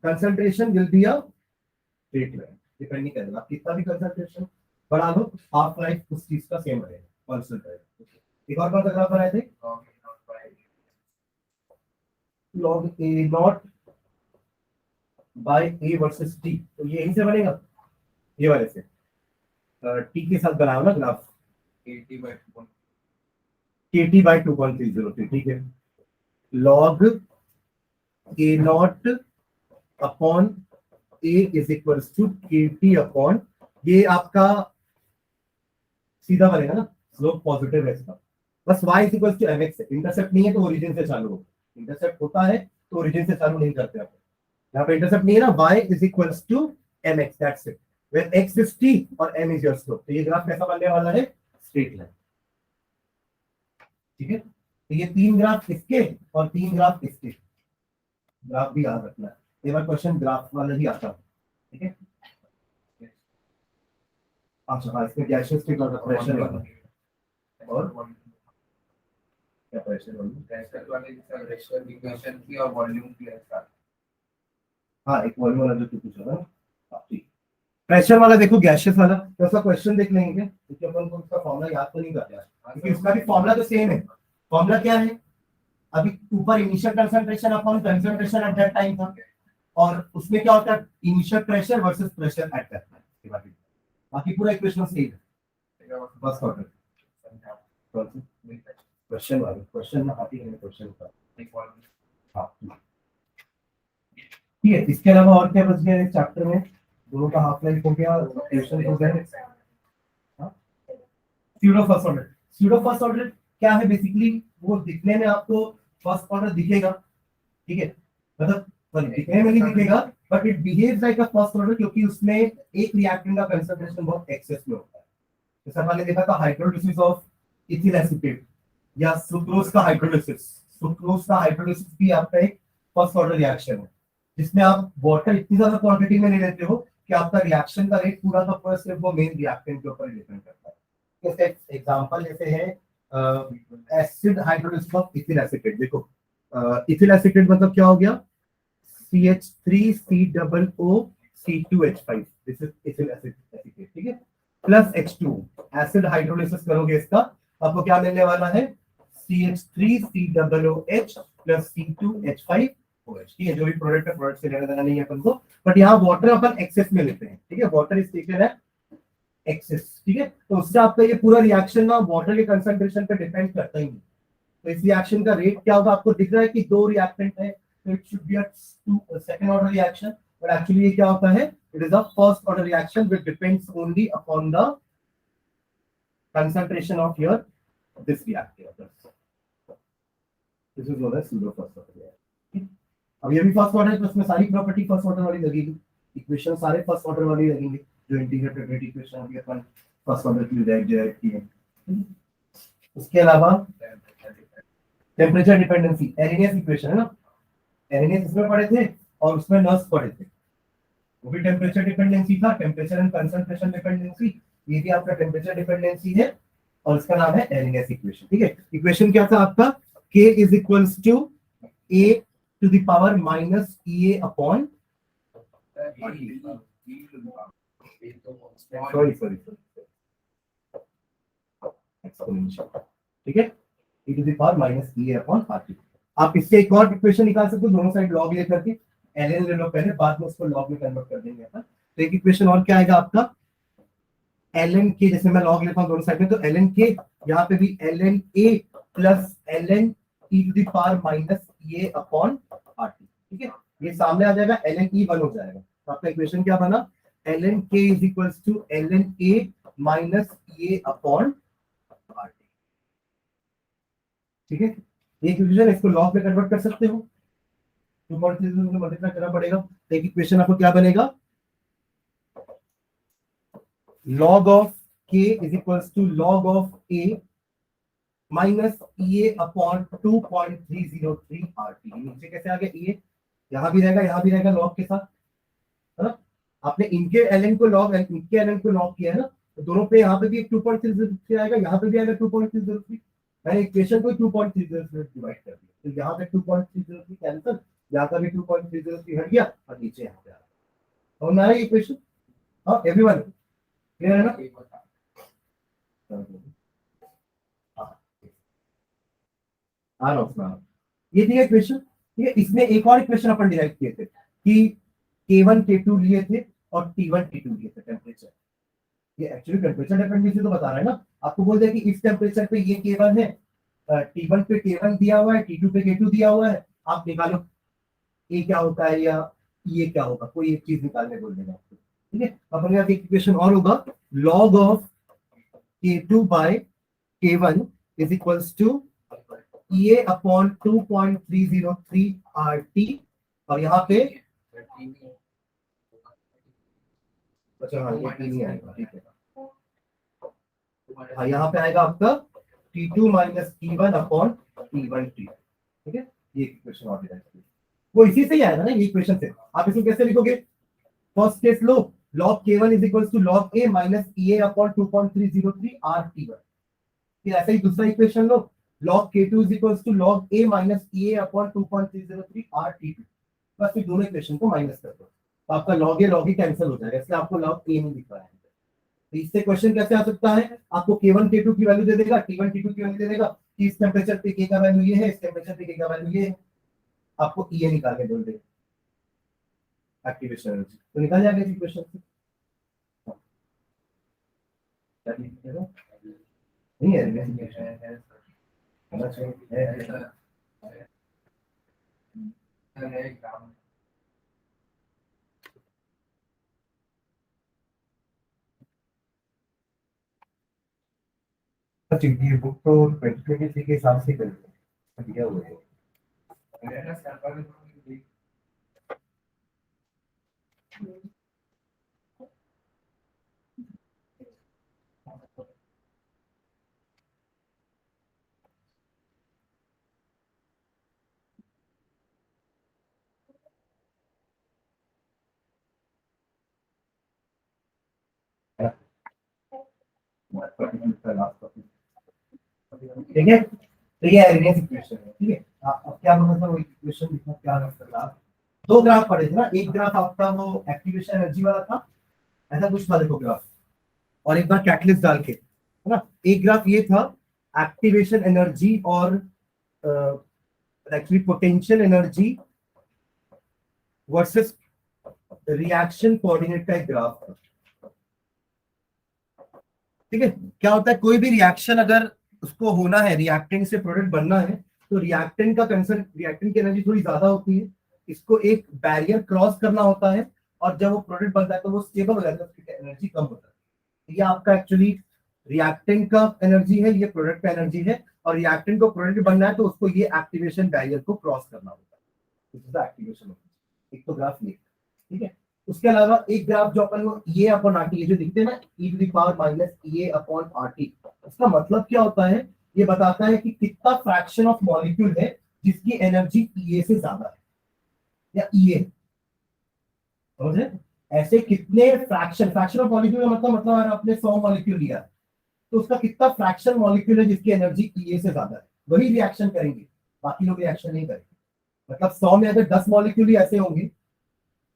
concentration will be a straight line, depend नहीं करेगा कितना भी कंसंट्रेशन बढ़ा लो, हाफ लाइफ उस चीज का सेम रहेगा, कांस्टेंट रहेगा। एक और कौन सा ग्राफ बनाए थे, log a naught by a versus t, तो ये यहीं से बनेगा, ये वाले से t के साथ बनाओ ना ग्राफ, kt by 2.303, ठीक है। log a naught upon a is equals to kt upon, ये आपका सीधा बनेगा ना, स्लोप पॉजिटिव है इसका, बस y is equals to mx है, इंटरसेप्ट नहीं है तो ओरिजिन से चालू हो, इंटरसेप्ट होता है तो ओरिजिन से चालू नहीं करते आप, यहाँ पे इंटरसेप्ट नहीं है ना, y is equals to mx, that's it, where x is t और m इज योर स्लोप। तो ये ग्राफ कैसा बनने वाला है, स्ट्रेट लाइन, ठीक है। तो ये 3 ग्राफ इसके और 3 ग्राफ इसके, ग्राफ भी याद रखना है, एक बार क्वेश्चन ग्राफ वाला ही आता है, ठीक है। अच्छा हाँ, इसमें गैसियस स्टेट और प्रेशर वाला, और क्या प्रेशर वाली, इक्वेशन की और वॉल्यूम की है। हाँ एक वॉल्यूम वाला जो तू पूछा ना, प्रेशर वाला देखो, गैसियस वाला तो उसका क्वेश्चन देख लेंगे, क्योंकि अपन को उसका फॉर्मूला याद तो नहीं करना है, क्योंकि उसका भी फॉर्मूला तो सेम है। फॉर्मूला क्या है, अभी ऊपर initial concentration upon concentration at that time था, और उसमें क्या होता है, initial pressure versus pressure at that time, बाकी पूरा इक्वेशन सेम है, बस ऑर्डर क्वेश्चन वाला, क्वेश्चन में आती है क्वेश्चन का, हाँ ठीक है। इसके अलावा और क्या बच गया इस चैप्टर में, दोनों का हाफ लाइफ हो गया, क्वेश्चन हो गए, pseudo first order. Pseudo first order क्या है, बेसिकली वो दिखने में आपको फर्स्ट ऑर्डर दिखेगा, ठीक है, मतलब दिखने में नहीं दिखेगा, but it behaves like a first order, क्योंकि उसमें एक रिएक्टेंट का कंसंट्रेशन बहुत एक्सेस में होता है। जैसे हमने देखा था हाइड्रोलिसिस ऑफ इथिल एसीटेट या सुक्रोज का हाइड्रोलिसिस, सुक्रोज का हाइड्रोलिसिस भी आपका एक फर्स्ट ऑर्डर रिएक्शन है, जिसमें आप वाटर इतनी ज्यादा क्वांटिटी में ले लेते हो कि आपका रिएक्शन का रेट पूरा का पूरा सिर्फ वो मेन रिएक्टेंट के ऊपर डिपेंड करता है। जैसे एग्जांपल जैसे है acid hydrolysis of ethyl acetate, देखो इथिल एसीटेट मतलब क्या हो गया, CH3COO-C2H5, this is ethyl acetate, ठीक है, प्लस H2, एसिड हाइड्रोलिसिस करोगे इसका, आपको क्या मिलने वाला है, CH3COOH प्लस C2H5, ठीक है, जो भी प्रोडक्ट है, प्रोडक्ट से लेना देना नहीं है अपन को, बट यहाँ वाटर अपन एक्सेस में लेते हैं, ठीक है, वाटर इज टेकन है एक्सेस, ठीक है, तो उससे आपका ये पूरा रिएक्शन ना वाटर के कंसंट्रेशन पे डिपेंड करता ही नहीं। तो इस रिएक्शन का रेट क्या होगा, आपको दिख रहा है कि 2 रिएक्टेंट है, तो it should be a second order reaction, but actually ये क्या होता है, it is a first order reaction which depends only upon the concentration of your this reactor, this is known as pseudo first order reaction. अब ये भी first order है, तो इसमें सारी प्रॉपर्टी फर्स्ट ऑर्डर वाली लगेगी, इक्वेशन सारे फर्स्ट ऑर्डर वाली लगेंगे, जो इंटीग्रेटेड रेट इक्वेशन अभी अपन फर्स्ट ऑर्डर की डायरेक्ट की है। उसके अलावा टेम्परेचर डिपेंडेंसी, एरिनियस इक्वेशन है ना, एरिनियस इसमें पढ़े थे और उसमें नर्स पढ़े थे, वो भी टेम्परेचर डिपेंडेंसी था, टेम्परेचर एंड कंसंट्रेशन डिपेंडेंसी, ये भी आपका टेम्परेचर डिपेंडेंसी है, और इसका नाम है एरिनियस इक्वेशन, ठीक है। इक्वेशन क्या था आपका, K is equals to A to the power minus EA upon sorry exponential, ठीक है, e to the power minus EA upon RT। आप इससे एक और इक्वेशन निकाल सकते हो, दोनों साइड लॉग ले करके, ln ले लो पहले, बाद में उसको लॉग में कन्वर्ट कर देंगे अपन। तो एक इक्वेशन और क्या आएगा आपका, ln k, जैसे मैं लॉग लेता हूँ दोनों साइड में, तो ln k, यहाँ पे भी ln a plus ln e to the power minus ये अपॉन RT, ठीक है। ये सामने आ जाएगा, ln e 1 हो जाएगा, तो आपका इक्वेशन क्या बना, ln k is equals to ln a minus ये अपॉन RT, ठीक है। एक इक्वेशन इसको लॉग में कन्वर्ट कर सकते हो, 2.3 से मल्टीप्लाई करना पड़ेगा, तो एक इक्वेशन आपको क्या बनेगा, log of k is equals to log of a minus A upon 2.303 RT। नीचे कैसे आ गया, ए यहां भी रहेगा, यहां भी रहेगा लॉग के साथ, है ना। आपने इनके ln को लॉग, इनके ln को लॉग किया है ना, तो दोनों पे यहाँ पे भी एक 2.303 आएगा, यहाँ पे भी आएगा 2.303। मैंने इक्वेशन को 2.303 डिवाइड कर दिया, तो यहाँ पे 2.303 कैंसिल, यहाँ का भी 2.303 हट गया, और नीचे यहाँ पे आ गया। और मेरा इक्वेशन, हाँ एवरीवन क्लियर है ना। ये थी इक्वेशन, ठीक है। इसमें एक और इक्वेशन अपन डिराइव किए थे कि K1 K2 लिए थे और T1 T2 लिए थे टेम्परेचर। ये एक्चुअली टेम्परेचर डिपेंडेंसी तो बता रहा है ना, आपको बोल दिया कि इस टेम्परेचर पे ये K1 है, T1 पे K1 दिया हुआ है, T2 पे K2 दिया हुआ है, आप निकालो ये क्या होता है या ये क्या होगा, कोई एक चीज निकालने बोल देगा आपको, ठीक है। अपन का एक इक्वेशन और होगा, log of K2 by K1 is equals to ये अपॉन 2.303 RT, और यहाँ पे अच्छा हाँ ये नहीं आएगा, ठीक है। हाँ यहाँ पे आएगा आपका T2 minus T1 upon T1T, ठीक है। ये इक्वेशन और वो इसी से ही आएगा ना, ये इक्वेशन से। आप इसको कैसे लिखोगे, फर्स्ट केस लो, log K1 is equals to log A minus EA upon 2.303 RT1। फिर ऐसे ही दूसरा इक्वेशन लो, log K2 is equals to log A minus EA upon 2.303 RT2। बस फिर दोनों इक्वेशन को माइनस कर दो, तो आपका log A कैंसिल हो जाएगा, इसलिए आपको log A नहीं दिख रहा है। तो इससे क्वेश्चन कैसे आ सकता है, आपको K1 K2 की वैल्यू दे देगा, T1 T2 की वैल्यू दे देगा कि इस टेम्परेचर पे K का वैल्यू ये है, इस टेम्परेचर पे K का वैल्यू ये है, आपको EA निकाल के बोल देगा एक्टिवेशन एनर्जी, तो निकाल जाएगा इस इक्वेशन से। नहीं है ये बुक तो 2023 के हिसाब से दिया हुआ है। ठीक है, तो ये एरिया इक्वेशन है, ठीक है। अब क्या बोला था वो इक्वेशन लिखना, क्या रखा, दो ग्राफ पड़े थे ना, एक ग्राफ आपका वो एक्टिवेशन एनर्जी वाला था, ऐसा कुछ था देखो ग्राफ, और एक बार कैटलिस्ट डाल के, है ना। एक ग्राफ ये था एक्टिवेशन एनर्जी और actually potential energy versus reaction coordinate का एक ग्राफ था, ठीक है। क्या होता है, कोई भी रिएक्शन अगर उसको होना है, रिएक्टेंट से प्रोडक्ट बनना है, तो रिएक्टेंट का कंसर्न, रिएक्टेंट की एनर्जी थोड़ी ज्यादा होती है, इसको एक बैरियर क्रॉस करना होता है, और जब वो प्रोडक्ट बनता है तो वो स्टेबल हो जाता है, उसकी एनर्जी कम होता है। ये आपका एक्चुअली रिएक्टेंट का एनर्जी है, ये प्रोडक्ट का एनर्जी है, और रिएक्टेंट को प्रोडक्ट बनना है तो उसको ये एक्टिवेशन बैरियर को क्रॉस करना होता है, एक्टिवेशन। एक तो ग्राफ ये, ठीक है। उसके अलावा एक ग्राफ जो अपन को ये अपॉन आरटी, ये जो दिखते हैं ना, e to the power minus ये अपॉन आरटी, उसका मतलब क्या होता है, ये बताता है कि कितना फ्रैक्शन ऑफ मॉलिक्यूल है जिसकी एनर्जी ईए से ज्यादा है, या ईए, समझ रहे? ऐसे कितने फ्रैक्शन ऑफ मॉलिक्यूल का मतलब अगर आपने 100 मॉलिक्यूल लिया तो उसका कितना फ्रैक्शन मॉलिक्यूल है जिसकी एनर्जी ईए से ज्यादा है, वही रिएक्शन करेंगे, बाकी लोग रिएक्शन नहीं करेंगे। मतलब 100 में अगर 10 मॉलिक्यूल ही ऐसे होंगे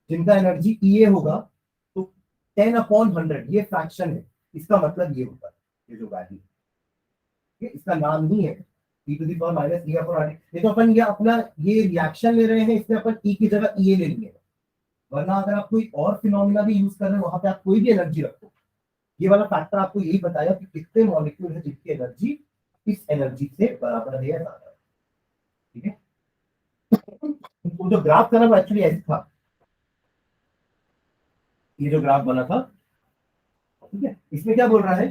जिनका एनर्जी ईए होगा, तो 10/100 ये फ्रैक्शन है, इसका मतलब ये होता है, ये जो वैल्यू है इसका नाम नहीं है e to the power minus e upon R. ये तो अपन ये अपना ये रिएक्शन ले रहे हैं, इसमें अपन e की जगह e ले लेंगे, वरना अगर आप कोई और फिनोमिना भी यूज कर रहे हैं वहां पे आप कोई भी एनर्जी रखो, ये वाला फैक्टर आपको यही बताया कि कितने मॉलिक्यूल है जिनकी एनर्जी इस एनर्जी से बराबर है या ज्यादा है। ठीक है, तो जो ग्राफ था ना वो एक्चुअली ऐसे था, ये जो ग्राफ बना था, ठीक है, इसमें क्या बोल रहा है,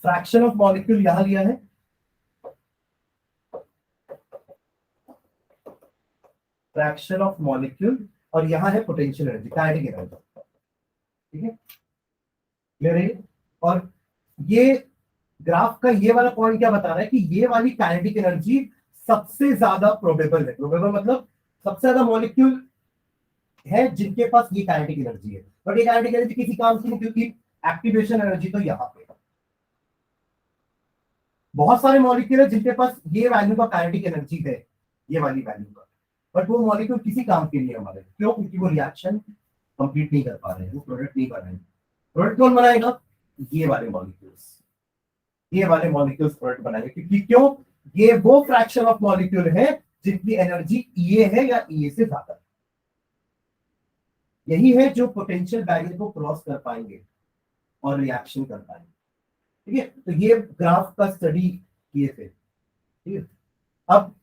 फ्रैक्शन ऑफ मॉलिक्यूल यहां लिया है, फ्रैक्शन ऑफ मॉलिक्यूल, और यहां है पोटेंशियल एनर्जी, काइनेटिक एनर्जी। ठीक है, क्लियर है? और ये ग्राफ का ये वाला पॉइंट क्या बता रहा है कि ये वाली काइनेटिक एनर्जी सबसे ज्यादा प्रोबेबल है। प्रोबेबल मतलब सबसे ज्यादा मॉलिक्यूल है जिनके पास ये काइनेटिक एनर्जी है, बट ये काइनेटिक एनर्जी किसी काम की नहीं, क्योंकि एक्टिवेशन एनर्जी तो यहाँ पे है। बहुत सारे मॉलिक्यूल है जिनके पास ये वैल्यू का काइनेटिक एनर्जी है, ये वाली वैल्यू का, बट वो मॉलिक्यूल किसी काम के लिए हमारे, क्यों? क्योंकि वो रिएक्शन कंप्लीट नहीं कर पा रहे हैं, वो प्रोडक्ट नहीं कर रहे हैं। प्रोडक्ट कौन बनाएगा? ये वाले मॉलिक्यूल्स, ये वाले मॉलिक्यूल्स प्रोडक्ट बनाएंगे, क्योंकि क्यों? ये वो फ्रैक्शन ऑफ मॉलिक्यूल है जिनकी एनर्जी ये है या ये से ज्यादा है। यही है जो पोटेंशियल बैरियर को क्रॉस कर पाएंगे और रिएक्शन कर पाएंगे। ठीक है, तो ये ग्राफ का स्टडी किए थे। ठीक है, अब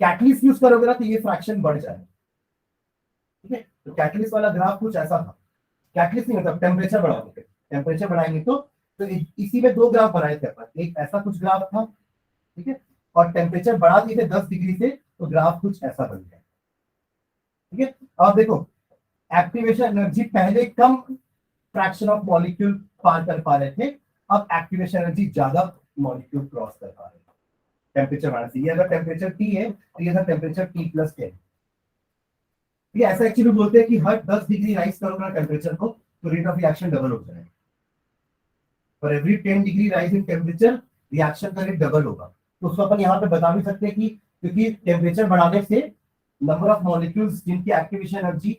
कैटलिस्ट यूज करोगे ना तो ये फ्रैक्शन बढ़ जाए। ठीक है, तो कैटलिस्ट वाला ग्राफ कुछ ऐसा था, कैटलिस्ट नहीं मतलब टेम्परेचर बढ़ाओगे, टेम्परेचर बढ़ाएंगे तो इसी में दो ग्राफ बनाए थे अपन, एक ऐसा कुछ ग्राफ था, ठीक है, और टेम्परेचर बढ़ा दिए थे 10 डिग्री से, तो ग्राफ कुछ ऐसा बन गया। ठीक है, अब देखो एक्टिवेशन एनर्जी पहले कम फ्रैक्शन ऑफ मॉलिक्यूल पार कर पा रहे थे, अब एक्टिवेशन एनर्जी ज्यादा मॉलिक्यूल क्रॉस कर पा रहे हैं टेम्परेचर बढ़ाने से। ये अगर टेम्परेचर T है तो ये था टेम्परेचर T+10। ये ऐसा एक्चुअली बोलते हैं कि हर 10 डिग्री राइज करोगे ना टेम्परेचर को तो रेट ऑफ रिएक्शन डबल हो जाएगा। For every 10 degree rise in temperature reaction का रेट डबल होगा। तो उसको अपन यहाँ पे बता भी सकते हैं कि क्योंकि टेम्परेचर बढ़ाने से नंबर ऑफ मॉलिक्यूल्स जिनकी एक्टिवेशन एनर्जी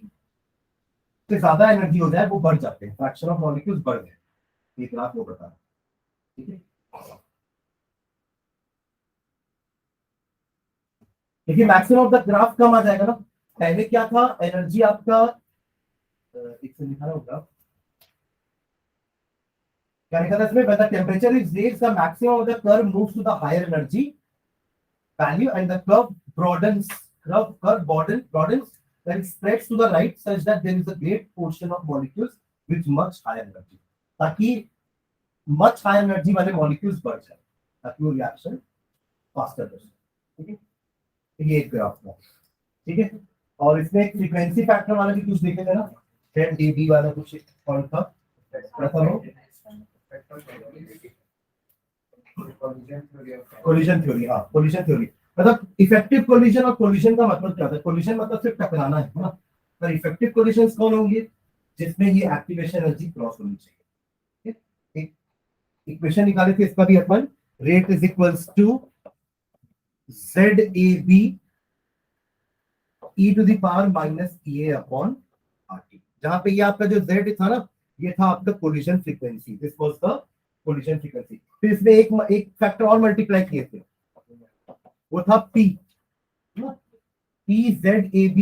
से ज्यादा एनर्जी हो जाए वो बढ़ जाते हैं, फ्रैक्शन ऑफ मॉलिक्यूल्स बढ़ गए। ये ग्राफ वो बता रहा है। ठीक है, देखिए मैक्सिमम ऑफ द ग्राफ कम आ जाएगा ना। पहले क्या था, एनर्जी आपका एक से लिखा होगा, क्या लिखा था इसमें, when the temperature is raised the maximum of the curve moves to the higher energy value and the curve broadens, broadens then it spreads to the right such that there is a great portion of molecules with much higher energy, ताकि much higher energy वाले molecules बढ़ जाए, ताकि वो reaction faster हो जाए। ठीक है, ये एक ग्राफ था। ठीक है, और इसमें एक फ्रीक्वेंसी फैक्टर वाला भी कुछ देखेंगे ना, 10 dB वाला कुछ पॉइंट था, कोलिजन थ्योरी। हाँ, कोलिजन थ्योरी मतलब इफेक्टिव कोलिजन, और कोलिजन का मतलब क्या होता है? कोलिजन मतलब सिर्फ टकराना है ना, पर इफेक्टिव कोलिजन कौन होंगे? जिसमें ये एक्टिवेशन एनर्जी क्रॉस होनी चाहिए। एक इक्वेशन निकाले थे इसका भी अपन, rate is equals to ZAB e to the power minus EA upon RT। जहां पे ये आपका जो Z था ना, ये था आपका collision frequency, this was the collision frequency. फिर इसमें एक फैक्टर और मल्टीप्लाई किए थे, वो था P, ZAB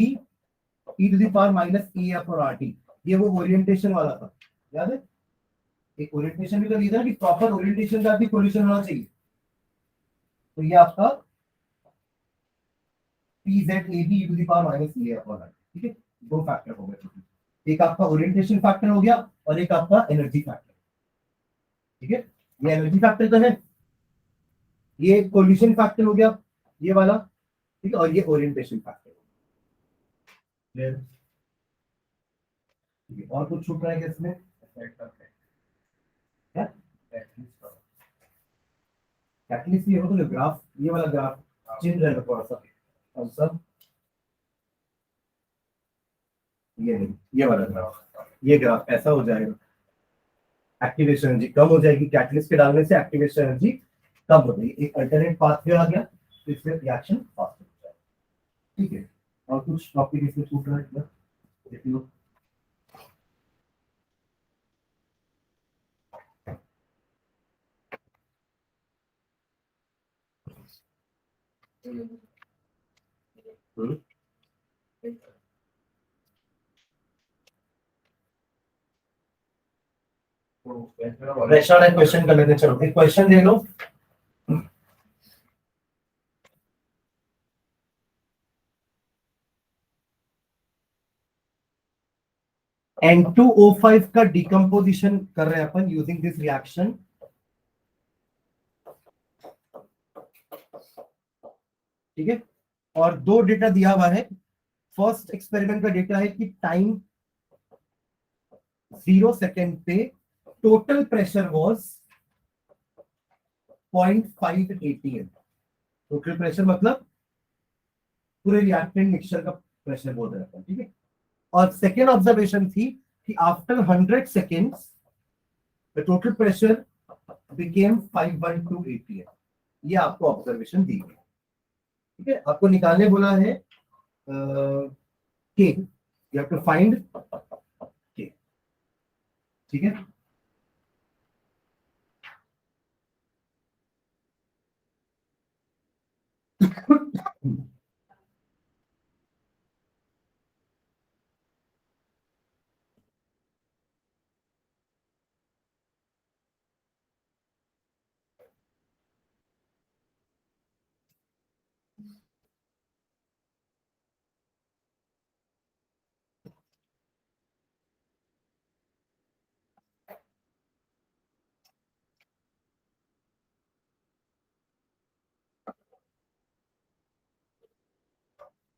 e to the power minus EA upon RT। ये वो ओरिएंटेशन वाला था, याद है? एक ओरिएंटेशन भी तो दिया था कि प्रॉपर ओरिएंटेशन का भी कोलिजन होना चाहिए। तो ये आपका PZAB e to the power minus EA upon RT। ठीक है, दो फैक्टर हो गए, एक आपका ओरिएंटेशन फैक्टर हो गया और एक आपका एनर्जी फैक्टर। ठीक है, ये एनर्जी फैक्टर तो है, ये कोलिजन फैक्टर हो गया ये वाला, ठीक है, और ये ओरिएंटेशन फैक्टर। और कुछ छूट रहा है क्या इसमें? कैटलिस्ट ये हो तो ग्राफ, ये वाला ग्राफ चेंज रहेगा थोड़ा सा, और सब ये नहीं, ये वाला ग्राफ, ये ग्राफ ऐसा हो जाएगा, एक्टिवेशन एनर्जी कम हो जाएगी, कैटलिस्ट के डालने से एक्टिवेशन एनर्जी कम हो जाएगी, एक अल्टरनेट पाथवे आ गया, तो इससे रिएक्शन फास्ट हो जाएगा। ठीक है, और कुछ टॉपिक इसमें छूट रहा है क्या? देख लो। क्वेश्चन कर लेते, चलो एक क्वेश्चन दे लो। N2O5 का डिकम्पोजिशन कर रहे हैं अपन यूजिंग दिस रिएक्शन। ठीक है, और दो डेटा दिया हुआ है। फर्स्ट एक्सपेरिमेंट का डेटा है कि टाइम 0 सेकेंड पे total pressure was 0.5 atm। Total pressure मतलब पूरे रिएक्टेंट मिक्सचर का प्रेशर बोल रहे हैं, ठीक है। और सेकेंड ऑब्जर्वेशन थी कि after 100 seconds the total pressure became 512 atm। ये आपको ऑब्जर्वेशन दी गई, ठीक है। आपको निकालने बोला है के, यू हैव टू फाइंड के, ठीक है।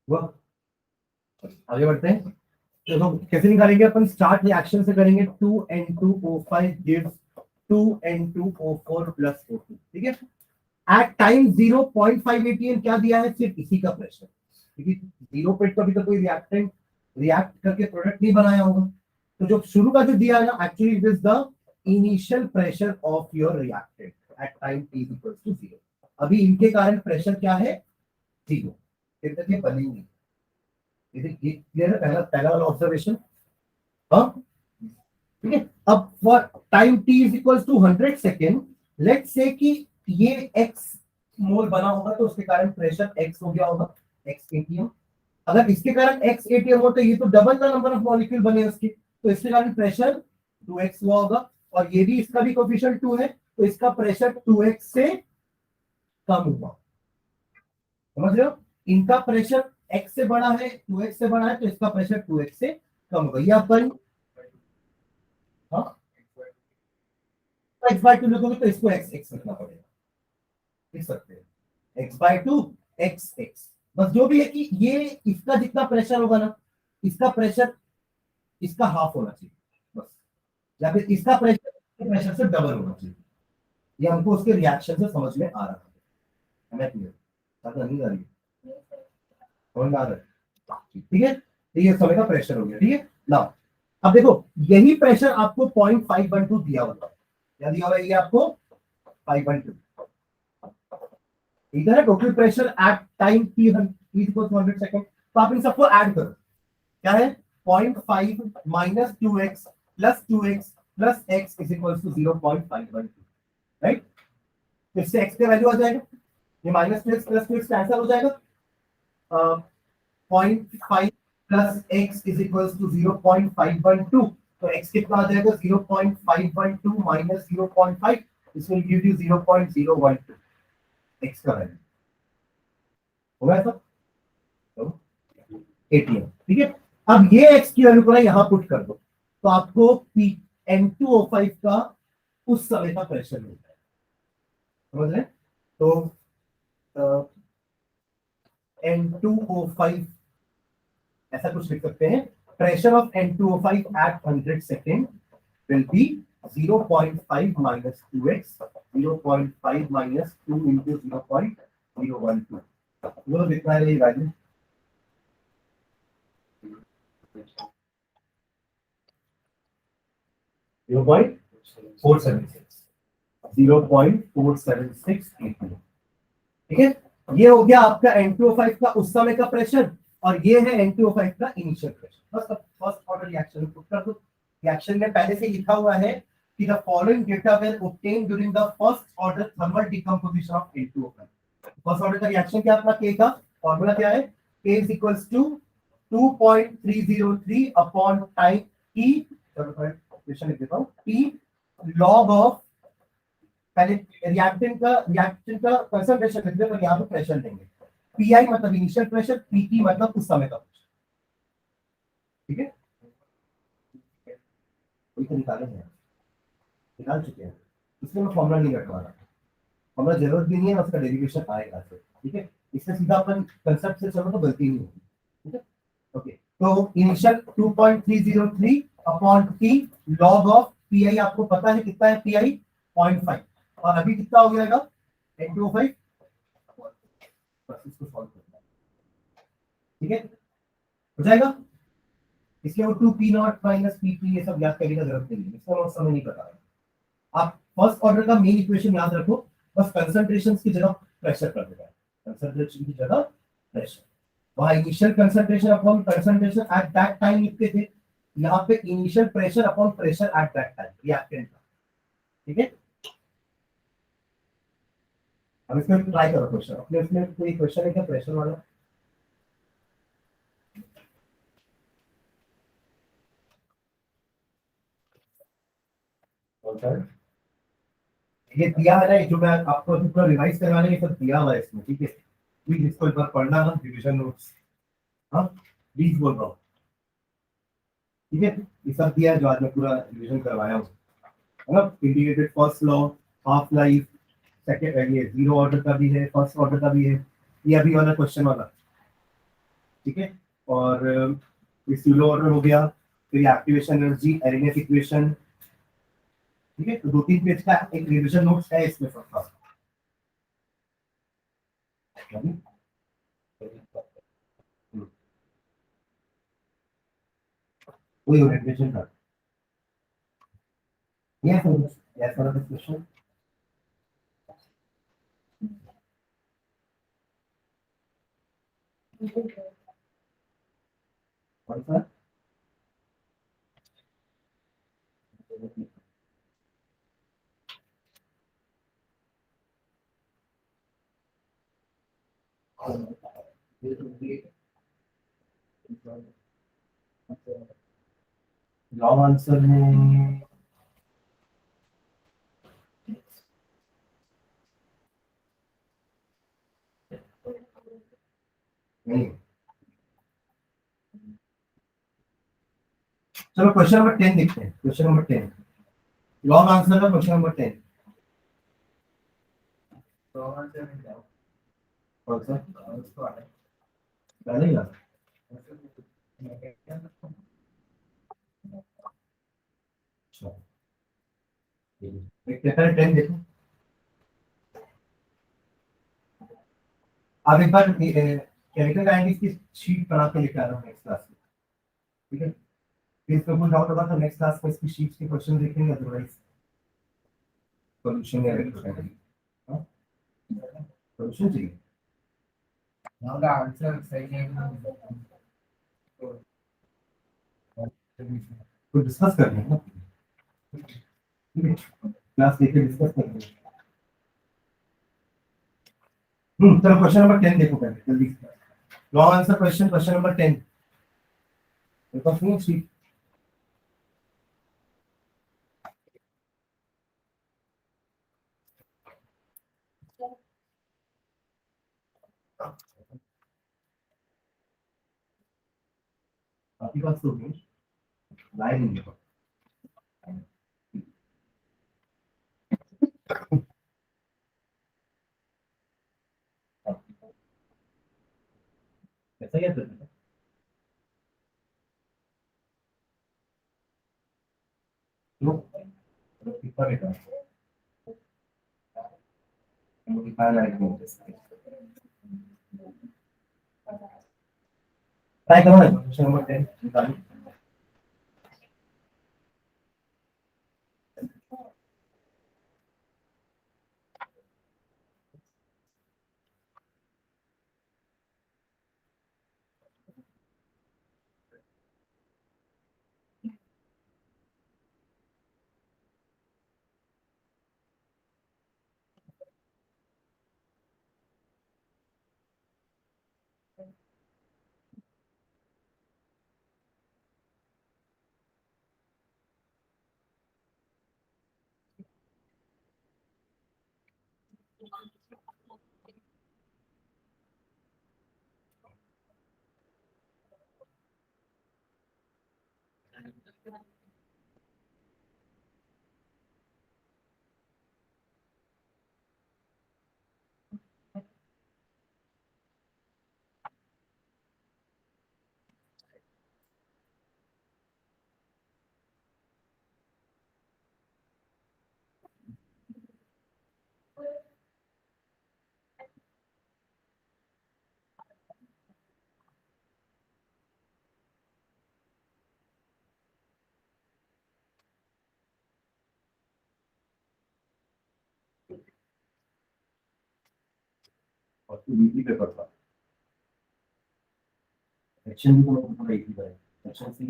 वह आगे बढ़ते हैं। तो कैसे निकालेंगे अपन? स्टार्ट रिएक्शन से करेंगे। 2N2O5 gives 2N2O4 plus O2, ठीक है। एट टाइम 0.5 atm क्या दिया है? सिर्फ इसी का प्रेशर, क्योंकि 0 पे कभी तो कोई रिएक्टेंट रिएक्ट करके प्रोडक्ट नहीं बनाया होगा। तो जो शुरू का जो दिया है ना, actually it is the initial pressure of your reactant at time t equals to 0। अभी इनके कारण प्रेशर क्या है? 0। फिर तक ये बनेंगे। क्लियर है? पहला पहला वाला ऑब्जर्वेशन, हाँ, ठीक है। अब for time t is equals to 100 second, let's say कि ये x मोल बना होगा तो उसके कारण प्रेशर x हो गया होगा, x atm। अगर इसके कारण x atm हो तो ये तो double the number of molecule बने उसके, तो इसके कारण प्रेशर 2x हुआ होगा। और ये भी, इसका भी कोफिशिएंट 2 है, तो इसका प्रेशर 2x से कम हुआ। समझ रहे हो? इनका प्रेशर x से बड़ा है, 2x से बड़ा है, तो इसका प्रेशर 2x से कम होगा। ये अपन x बाय 2 लिखोगे तो इसको x x लिखना पड़ेगा, लिख सकते हैं x बाय 2 x x। बस जो भी है कि ये इसका जितना प्रेशर होगा ना, इसका प्रेशर इसका हाफ होना चाहिए बस, या फिर इसका प्रेशर से डबल होना चाहिए। ये हमको उसके रिएक्शन से समझ में आ रहा है। मैं क्लियर नहीं आ रही समझ में आ रहा है, ठीक है। तो ये समय का प्रेशर हो गया, ठीक है ना। अब देखो, यही प्रेशर आपको 0.512 दिया हुआ है, क्या दिया हुआ है? ये आपको 512, इधर है total pressure at time t equal to 100 second. तो आप इन सबको ऐड करो, क्या है? 0.5 minus 2x plus 2x plus x is equal to 0.512, right. तो इससे x का वैल्यू आ जाएगा, ये minus 2x plus 2x cancel हो जाएगा। 0.5 plus x is equal to 0.512, तो x कितना आ जाएगा? 0.512 minus 0.5, this will give you 0.012 x का वैल्यू होगा ऐसा, तो एटीएम, ठीक है। अब ये x की वैल्यू को ना यहां पुट कर दो, तो आपको N2O5 का उस समय का प्रेशर मिलता है। समझ रहे? तो N2O5 ऐसा कुछ लिख सकते हैं, pressure of N2O5 at 100 second will be 0.5 minus 2x, 0.5 minus 2 into 0.012। वो लिखना है ये वैल्यू, 0.476, 0.476 ठीक है। ये हो गया आपका N2O5 का उस समय का प्रेशर, और ये है N2O5 का इनिशियल प्रेशर। बस अब फर्स्ट ऑर्डर रिएक्शन पुट कर दो। रिएक्शन में पहले से लिखा हुआ है कि the following data were obtained during the first order thermal decomposition of N2O5। First order का रिएक्शन क्या अपना K का फॉर्मूला क्या है? K is equals to 2.303 upon time T, question लिख देता हूं, T log ऑफ, पहले रिएक्टेंट का कंसंट्रेशन लिख दें, पर यहां पे प्रेशर देंगे। पीआई मतलब इनिशियल प्रेशर, पीटी मतलब उस समय का प्रेशर, ठीक है। वही तो निकाले हैं, निकाल चुके हैं, इसलिए मैं फॉर्मूला नहीं रखवा रहा, फॉर्मूला जरूरत भी नहीं है, उसका डेरिवेशन आएगा फिर, ठीक है। इससे सीधा अपन कंसेप्ट से चलो तो गलती नहीं होगी, ठीक है। ओके, तो initial 2.303 upon T log of P I, आपको पता है कितना है पी आई 0.5, और अभी कितना हो जाएगा N2O5, बस इसको सॉल्व करना है, ठीक है, हो जाएगा। इसलिए वो 2P0 माइनस P3 ये सब याद करने का जरूरत नहीं है, इसका मैं समय नहीं बता रहा। आप फर्स्ट ऑर्डर का मेन इक्वेशन याद रखो, बस कंसंट्रेशन की जगह प्रेशर कर देगा, कंसंट्रेशन की जगह प्रेशर, वहां initial concentration upon concentration at that time लिखते थे, यहाँ पे initial pressure upon pressure at that time reactant का, ठीक है। अब इसमें ट्राई करो क्वेश्चन, अपने उसमें कोई क्वेश्चन है क्या प्रेशर वाला? ये दिया है ना, जो मैं आपको अभी पूरा रिवाइज करवाने ये सब दिया हुआ है इसमें, ठीक है। प्लीज इसको एक बार पढ़ना ना, रिविजन नोट्स, हाँ प्लीज बोल रहा हूँ, ठीक है। ये सब दिया है जो आज मैं पूरा रिविजन करवाया हूँ, है ना। Integrated first law, half life, second, ये जीरो ऑर्डर का भी है, फर्स्ट ऑर्डर का भी है, ये अभी वाला क्वेश्चन वाला, ठीक है। और ये स्यूडो ऑर्डर हो गया, फिर एक्टिवेशन एनर्जी, एरिनेट इक्वेशन, ठीक है। तो 2-3 पेज का एक रिविजन नोट्स है इसमें सबका, वही ओरिएंटेशन का, yes yes for the question, कौन सा? लॉन्ग आंसर में नहीं, चलो क्वेश्चन नंबर 10 देखते हैं, क्वेश्चन नंबर 10 लॉन्ग आंसर का क्वेश्चन नंबर 10 तो वहाँ से नहीं जाओ, कौन सा? उसको आ रहा है। पहले ही आ? अच्छा, देखते हैं, पहले 10 देखो, आप एक बार केमिकल काइनेटिक्स की शीट बना के लेके आ रहा हूँ नेक्स्ट क्लास में, ठीक है। फिर इसमें कुछ डाउट होगा तो नेक्स्ट क्लास में इसकी शीट्स के क्वेश्चन देखेंगे, अदरवाइज सॉल्यूशन या हाँ सॉल्यूशन चाहिए, now the answer सही है तो तो डिस्कस करना है ना, ठीक है, क्लास लेके डिस्कस करना है। चलो क्वेश्चन नंबर 10 देखो पहले जल्दी से, long answer question, question number 10 देखो सुनो शीट, आपके पास तो लाइन नहीं है, ऐसा क्या करना है? लो कितना बेटा दिखाया लाइक ट्राई करो ना क्वेश्चन नंबर 10 निकालो, और वीकली पेपर था एक्शन भी तो पूरा एक ही था एक्शन से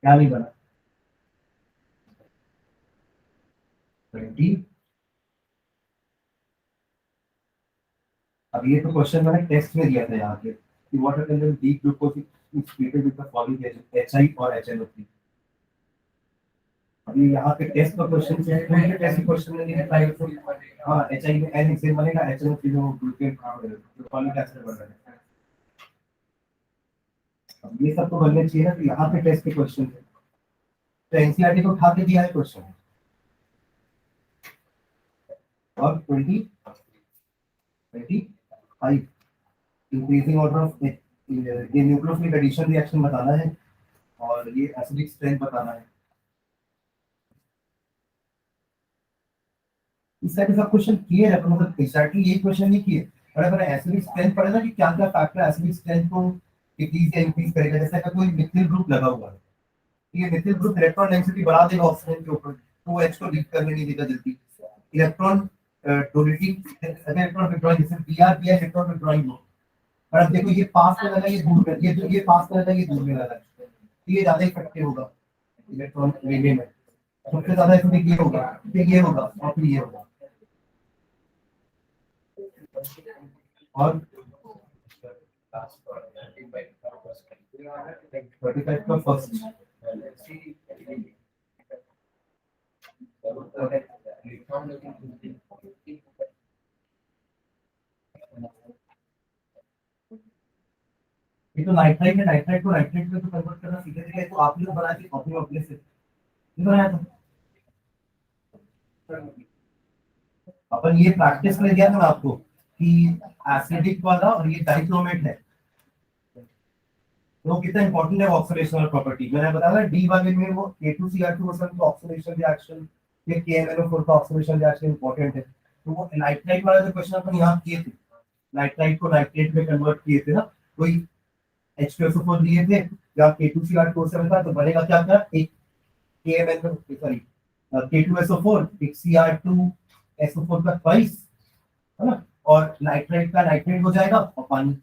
क्या नहीं बना 20। अब ये तो क्वेश्चन मैंने टेस्ट में दिया था यहाँ पे कि water content D glucose is treated with the following agent HI और HNO3। अभी यहाँ पे टेस्ट का क्वेश्चन है कौन से टेस्ट क्वेश्चन में नहीं बताया तो हाँ HI में N से बनेगा HNO3 में ग्लूकेन फॉलिक एसिड बन रहा है। अब ये सब तो बनने चाहिए ना, तो यहाँ पे टेस्ट के क्वेश्चन है तो एनसीईआरटी को उठा के दिया है क्वेश्चन और 25 इंक्रीजिंग ऑर्डर ऑफ ये न्यूक्लियोफिलिक एडिशन रिएक्शन बताना है और ये एसिडिक स्ट्रेंथ बताना है। इस टाइप के सब क्वेश्चन किए रहते हैं, मतलब एग्जैक्टली ये क्वेश्चन नहीं किए और अगर एसिडिक स्ट्रेंथ पढ़े ना कि क्या क्या फैक्टर एसिडिक स्ट्रेंथ को डिक्रीज या इंक्रीज करेगा। जैसे अगर कोई मिथिल ग्रुप लगा हुआ है, ये मिथिल ग्रुप इलेक्ट्रॉन डेंसिटी बढ़ा देगा ऑक्सीजन के ऊपर तो वो H को लीक करने नहीं देगा जल्दी। इलेक्ट्रॉन डोनेटिंग इलेक्ट्रॉन विथड्रॉइंग जैसे BR है इलेक्ट्रॉन विथड्रॉइंग मोड। और अब देखो ये पास में लगा ये दूर में, ये जो ये पास में लगा ये दूर में लगा तो ये ज्यादा इफेक्टिव होगा इलेक्ट्रॉन लेने में। सबसे ज्यादा इफेक्टिव ये होगा, फिर ये होगा और फिर ये होगा। और 35 का फर्स्ट ये तो नाइट्राइट है, नाइट्राइट को नाइट्रेट में तो कन्वर्ट करना सीधे सीधे तो आप लोग बना के कॉपी अपने से नहीं बनाया था। अपन ये प्रैक्टिस में दिया था ना आपको कि एसिडिक वाला और ये डाइक्रोमेट है तो कितना इंपॉर्टेंट है ऑक्सीडेशनल प्रॉपर्टी। मैंने बताया डी वाले में वो K2Cr2 का ऑक्सीडेशन रिएक्शन ये KMnO4 का ऑक्सीडेशन रिएक्शन इंपॉर्टेंट है। तो वो नाइट्राइट वाला जो क्वेश्चन अपन यहाँ किए थे, नाइट्राइट को नाइट्रेट में कन्वर्ट किए थे ना, कोई H2SO4 लिए थे या K2Cr2 से बना तो बनेगा क्या क्या एक K2SO4 एक Cr2SO4 का ट्वाइस है ना, और नाइट्राइट का नाइट्रेट हो जाएगा और पानी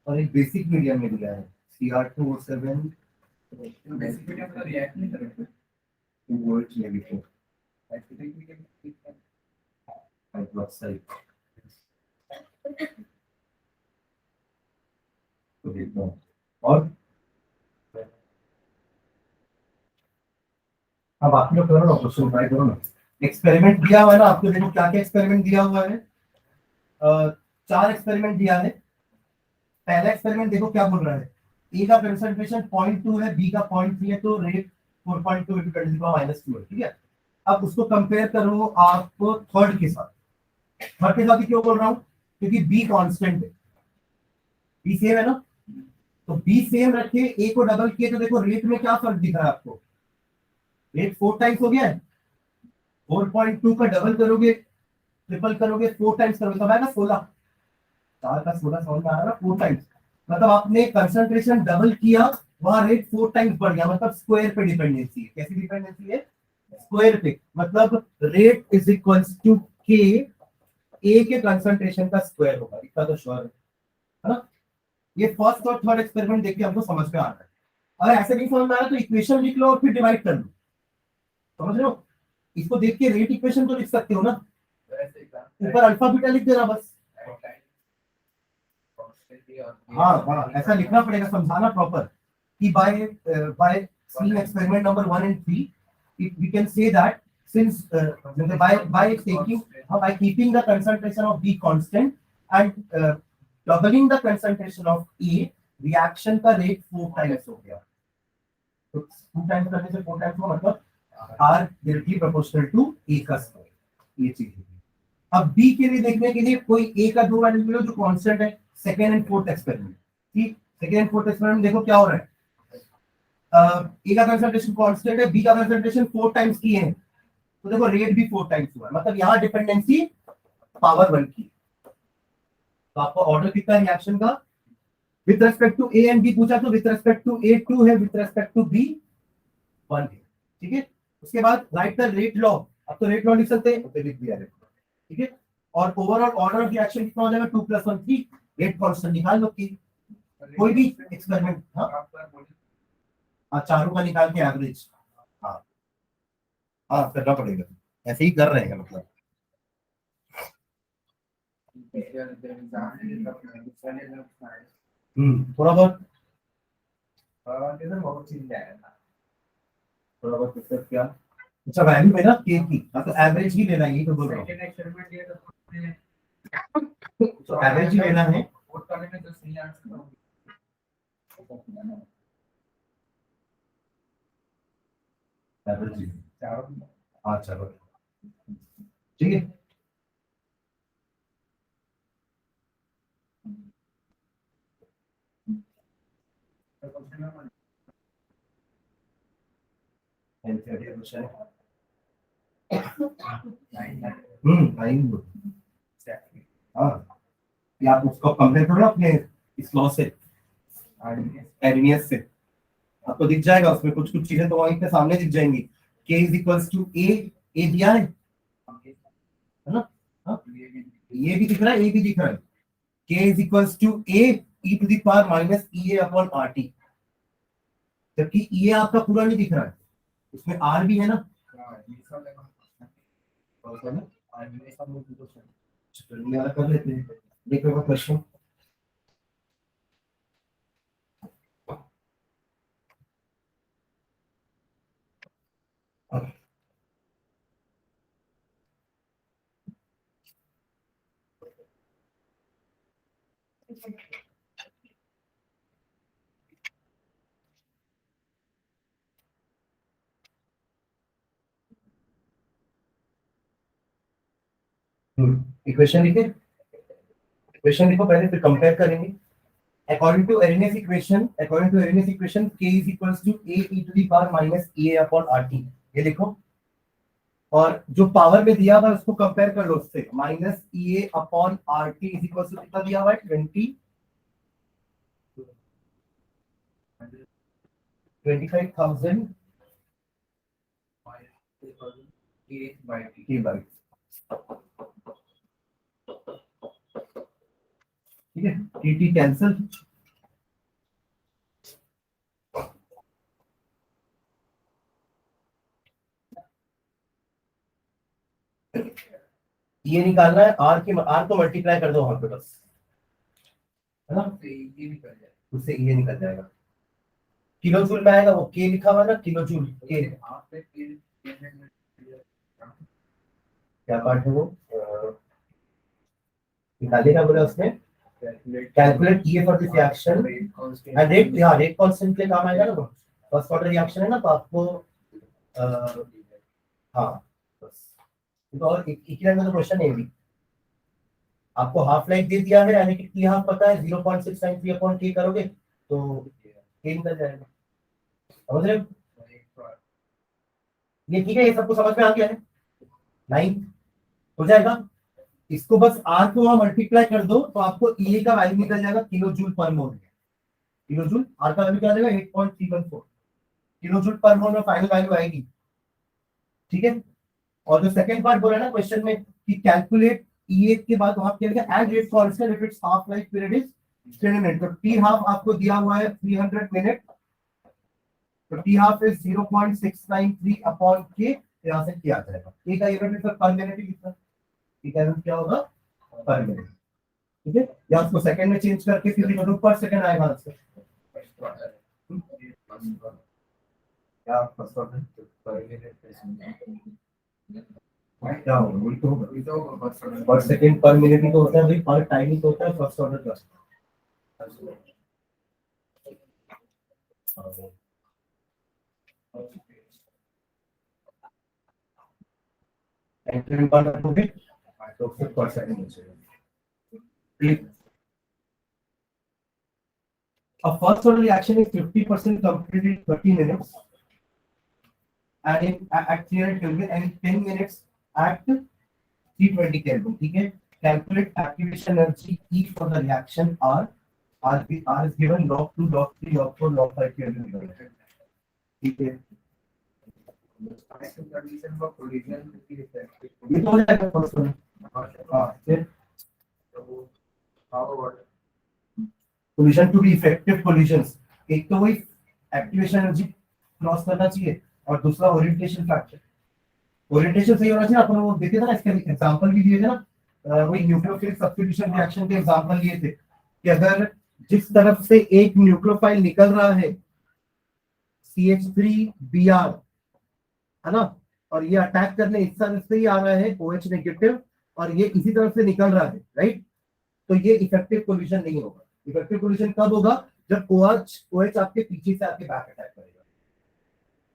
और एक बेसिक मीडियम में दिया है Cr2O7 बेसिक मीडियम का रिएक्ट नहीं करेंगे 2 volt negative acidic medium hydroxide. तो देखते हैं और अब आप लोग करो ना, क्वेश्चन ट्राई करो ना। एक्सपेरिमेंट दिया हुआ है ना आपको, देखो क्या क्या एक्सपेरिमेंट दिया हुआ है। 4 एक्सपेरिमेंट दिया है। पहला एक्सपेरिमेंट देखो क्या बोल रहा है, ए का कंसंट्रेशन 0.2 है, बी का 0.3 है, तो रेट 4.2 × 10⁻² है, ठीक है। अब उसको कंपेयर करो आपको थर्ड के साथ। थर्ड के साथ क्यों बोल रहा हूँ, क्योंकि बी कांस्टेंट है, बी सेम है ना, तो बी सेम रखे ए को डबल किए तो देखो रेट में क्या फर्क दिख रहा है आपको, रेट 4 टाइम्स हो गया है। 4.2 का डबल करोगे, ट्रिपल करोगे, 4 टाइम्स करोगे तो आएगा 16। 4 का 16 समझ में आ रहा है ना, 4 टाइम्स मतलब आपने कंसंट्रेशन डबल किया, वहां रेट 4 टाइम्स बढ़ गया, मतलब स्क्वायर पे डिपेंडेंसी है। कैसी डिपेंडेंसी है, स्क्वायर पे, मतलब रेट इज इक्वल्स टू के ए के कंसंट्रेशन का स्क्वायर होगा, इतना तो श्योर है ना। ये फर्स्ट और थर्ड एक्सपेरिमेंट देख के हमको समझ में आ रहा है। अगर ऐसे नहीं समझ में आ रहा तो इक्वेशन लिख लो और फिर डिवाइड कर लो, समझ रहे हो। इसको देख के रेट इक्वेशन तो लिख सकते हो ना, ऊपर अल्फा बीटा लिख देना बस। हाँ हाँ ऐसा लिखना पड़ेगा, समझाना प्रॉपर कि bye seeing experiment number 1 and 3 we can say that since by keeping the concentration of B constant and doubling the concentration of A, reaction का rate 4 times हो गया। तो 2 times करने से 4 times का मतलब R directly proportional to A का square, ये चीज है। अब B के लिए देखने के लिए कोई A का 2 वैल्यू लो जो कांस्टेंट है, सेकेंड एंड फोर्थ एक्सपेरिमेंट, ठीक। सेकेंड एंड फोर्थ एक्सपेरिमेंट देखो क्या हो रहा है, ए का कंसंट्रेशन कांस्टेंट है, बी का कंसंट्रेशन 4 टाइम्स की है, तो देखो रेट भी 4 टाइम्स हुआ है, मतलब यहाँ डिपेंडेंसी पावर 1 की, तो आपको ऑर्डर कितना रिएक्शन का with respect to A and B पूछा, तो विथ रेस्पेक्ट टू ए 2 है, विथ रेस्पेक्ट टू बी 1 है। ठीक है, उसके बाद राइट द रेट लॉ। अब तो रेट लॉ लिख सकते हैं, तो लिख दिया रेट लॉ। ठीक है, और ओवरऑल ऑर्डर ऑफ रिएक्शन कितना हो जाएगा 2 + 1 3। रेट कांस्टेंट निकाल लो कि कोई भी एक्सपेरिमेंट। हाँ, चारों का निकाल के एवरेज। हाँ हाँ, करना पड़ेगा, ऐसे ही कर रहे हैं मतलब। थोड़ा बहुत थोड़ा बहुत डिस्कस किया। अच्छा, वैल्यू है ना के की, तो एवरेज ही लेना है, यही तो बोल रहा हूँ। तो एवरेज ही लेना है। एवरेज ही। हाँ चलो ठीक है। हाँ, या आप उसको कंपेयर करो ना अपने इस लॉ से, एरिनियस से, आपको दिख जाएगा उसमें कुछ कुछ चीजें तो वहीं पे सामने दिख जाएंगी। k इज इक्वल्स टू ए दिया है ना? हाँ, ये भी दिख रहा है, ए भी दिख रहा है। k is equals to A e to the power minus E A upon R T, जबकि ई ए आपका पूरा नहीं दिख रहा है, इसमें आर भी है ना। कर लेते हैं, देखो क्वेश्चन। इक्वेशन लिखे, इक्वेशन लिखो पहले, फिर कंपेयर करेंगे। According to Arrhenius equation, k is equals to a e to the power minus e a upon RT, ये लिखो। और जो पावर में दिया हुआ है उसको कंपेयर कर लो उससे, minus E A upon R T is equal to कितना दिया हुआ है 25,000 की बाई। ठीक है, टी टी कैंसिल। ये निकालना है, आर को मल्टीप्लाई कर दो वहां पे बस, है ना? उससे ये निकल जाएगा। किलो जूल में आएगा, वो के लिखा हुआ है ना, किलो जूल के। क्या पार्ट है वो, निकालिएगा बोला उसमें, कैलकुलेट किए for this reaction and rate. हाँ, रेट कांस्टेंट के काम आएगा ना, वो फर्स्ट ऑर्डर रिएक्शन है ना, तो आपको हाँ बस। तो और इक्विवेलेंट में क्वेश्चन है भी, आपको हाफ लाइफ दे दिया है, यानी कि टी हाफ पता है 0.693 अपॉन के करोगे तो के निकल जाएगा। समझ रहे हो? ये ठीक है, ये सबको समझ में आ गया है? 9 हो जाएगा। इसको बस आर को वहां मल्टीप्लाई कर दो तो आपको ई का वैल्यू निकल जाएगा kilo joule per mole. Kilo joule, R का वैल्यू क्या आ जाएगा 8.314 किलो जूल पर मोल में फाइनल वैल्यू आएगी। ठीक है, और जो सेकंड पार्ट बोला ना क्वेश्चन में कि कैलकुलेट ई के बाद वहां क्या लिखा, एड rate constant if it's half life period is 300 minute. तो टी हाफ आपको दिया हुआ है 300 मिनट, तो टी हाफ इज 0.693 अपॉन के, यहां से किया जाएगा। ए का यूनिट पर मिनट ही लिखना, ठीक है, क्या होगा पर मिनट। ठीक है, या उसको सेकंड में चेंज करके फिर लिख दो पर सेकंड आएगा आंसर। क्या फर्स्ट ऑर्डर क्या होगा, वही तो होगा, पर सेकंड पर मिनट ही तो होता है भाई, पर टाइम ही तो होता है फर्स्ट ऑर्डर का। एंट्री पर रखोगे तो फिर पर सेकंड हो जाएगा। A first order reaction is 50% completed in 30 minutes and at 300 Kelvin and 10 minutes at 320 Kelvin। ठीक है, calculate activation energy E for the reaction R. R is given log 2, log 3, log 4, log 5 के अंदर given है. ठीक है. condition for collision to be effective. ये तो हो जाएगा first one. हाँ, फिर So how about collision to be effective collisions. एक तो वही activation energy क्रॉस करना चाहिए और दूसरा ओरिएंटेशन फैक्टर. ओरिएंटेशन सही होना चाहिए. अपन वो देखे थे ना, इसके एग्जांपल भी दिए थे ना, वही न्यूक्लियोफिलिक सब्स्टिट्यूशन रिएक्शन के एग्जांपल लिए थे कि अगर जिस तरफ से एक न्यूक्लियोफाइल निकल रहा है CH3Br है ना, और ये अटैक करने इस तरफ से ही आ रहा है OH नेगेटिव और ये इसी तरफ से निकल रहा है, राइट, तो ये इफेक्टिव कोलिजन नहीं होगा. इफेक्टिव कोलिजन कब होगा? जब OH आपके पीछे से आपके बैक अटैक करेगा.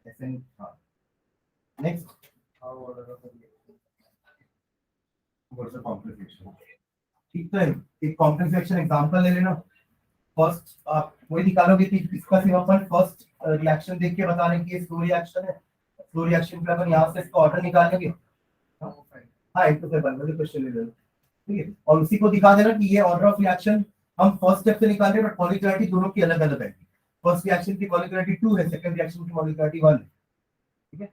ऐसे. हाँ, next. how order of what's the complex reaction? ठीक है, एक कॉम्प्लेक्स रिएक्शन एग्जांपल ले लेना. फर्स्ट आप वही निकालोगे कि इसका सिर्फ अपन फर्स्ट रिएक्शन देख के बता रहे हैं कि ये स्लो रिएक्शन है. स्लो रिएक्शन पे अपन यहां से इसका ऑर्डर निकालेंगे. हाँ, एक तो फिर बन गया क्वेश्चन ले लो. ठीक है, और उसी को दिखा देना कि ये ऑर्डर ऑफ रिएक्शन हम फर्स्ट स्टेप से निकाल रहे हैं, बट मॉलिक्युलरिटी दोनों की अलग अलग है. फर्स्ट रिएक्शन की मॉलिक्युलरिटी 2 है, सेकंड रिएक्शन की मॉलिक्युलरिटी 1 है. ठीक है.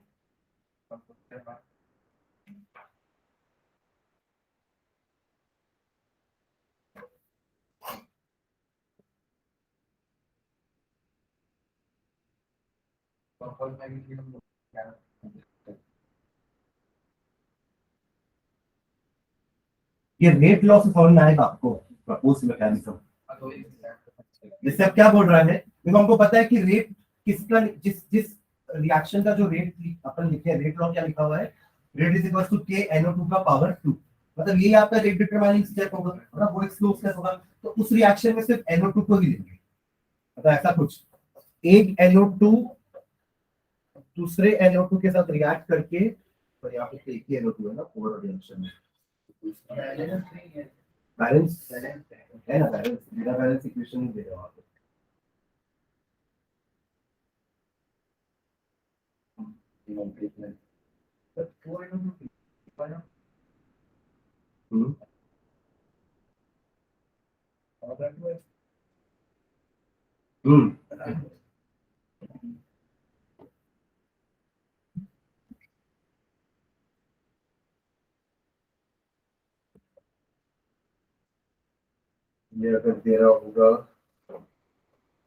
Purple magnesium. ये रेट लॉ से समझ में आएगा आपको प्रपोज मैकेनिज्म. जैसे अब क्या बोल रहा है, देखो हमको पता है कि रेट किसका, जिस जिस रिएक्शन का जो रेट अपन लिखे हैं, रेट लॉ क्या लिखा हुआ है, rate is equal to K NO2 का पावर 2. मतलब ये आपका रेट डिटरमाइनिंग स्टेप होगा ना, वो एक स्लो स्टेप होगा. तो उस रिएक्शन में सिर्फ NO2 को ही लेंगे. मतलब ऐसा कुछ, एक NO2 दूसरे NO2 के साथ रिएक्ट करके, और यहाँ पे एक ही NO2 है ना ओवरऑल रिएक्शन में. बैलेंस है ना, बैलेंस बिना बैलेंस इक्वेशन दे रहा हूं आपको. ये अगर दे रहा होगा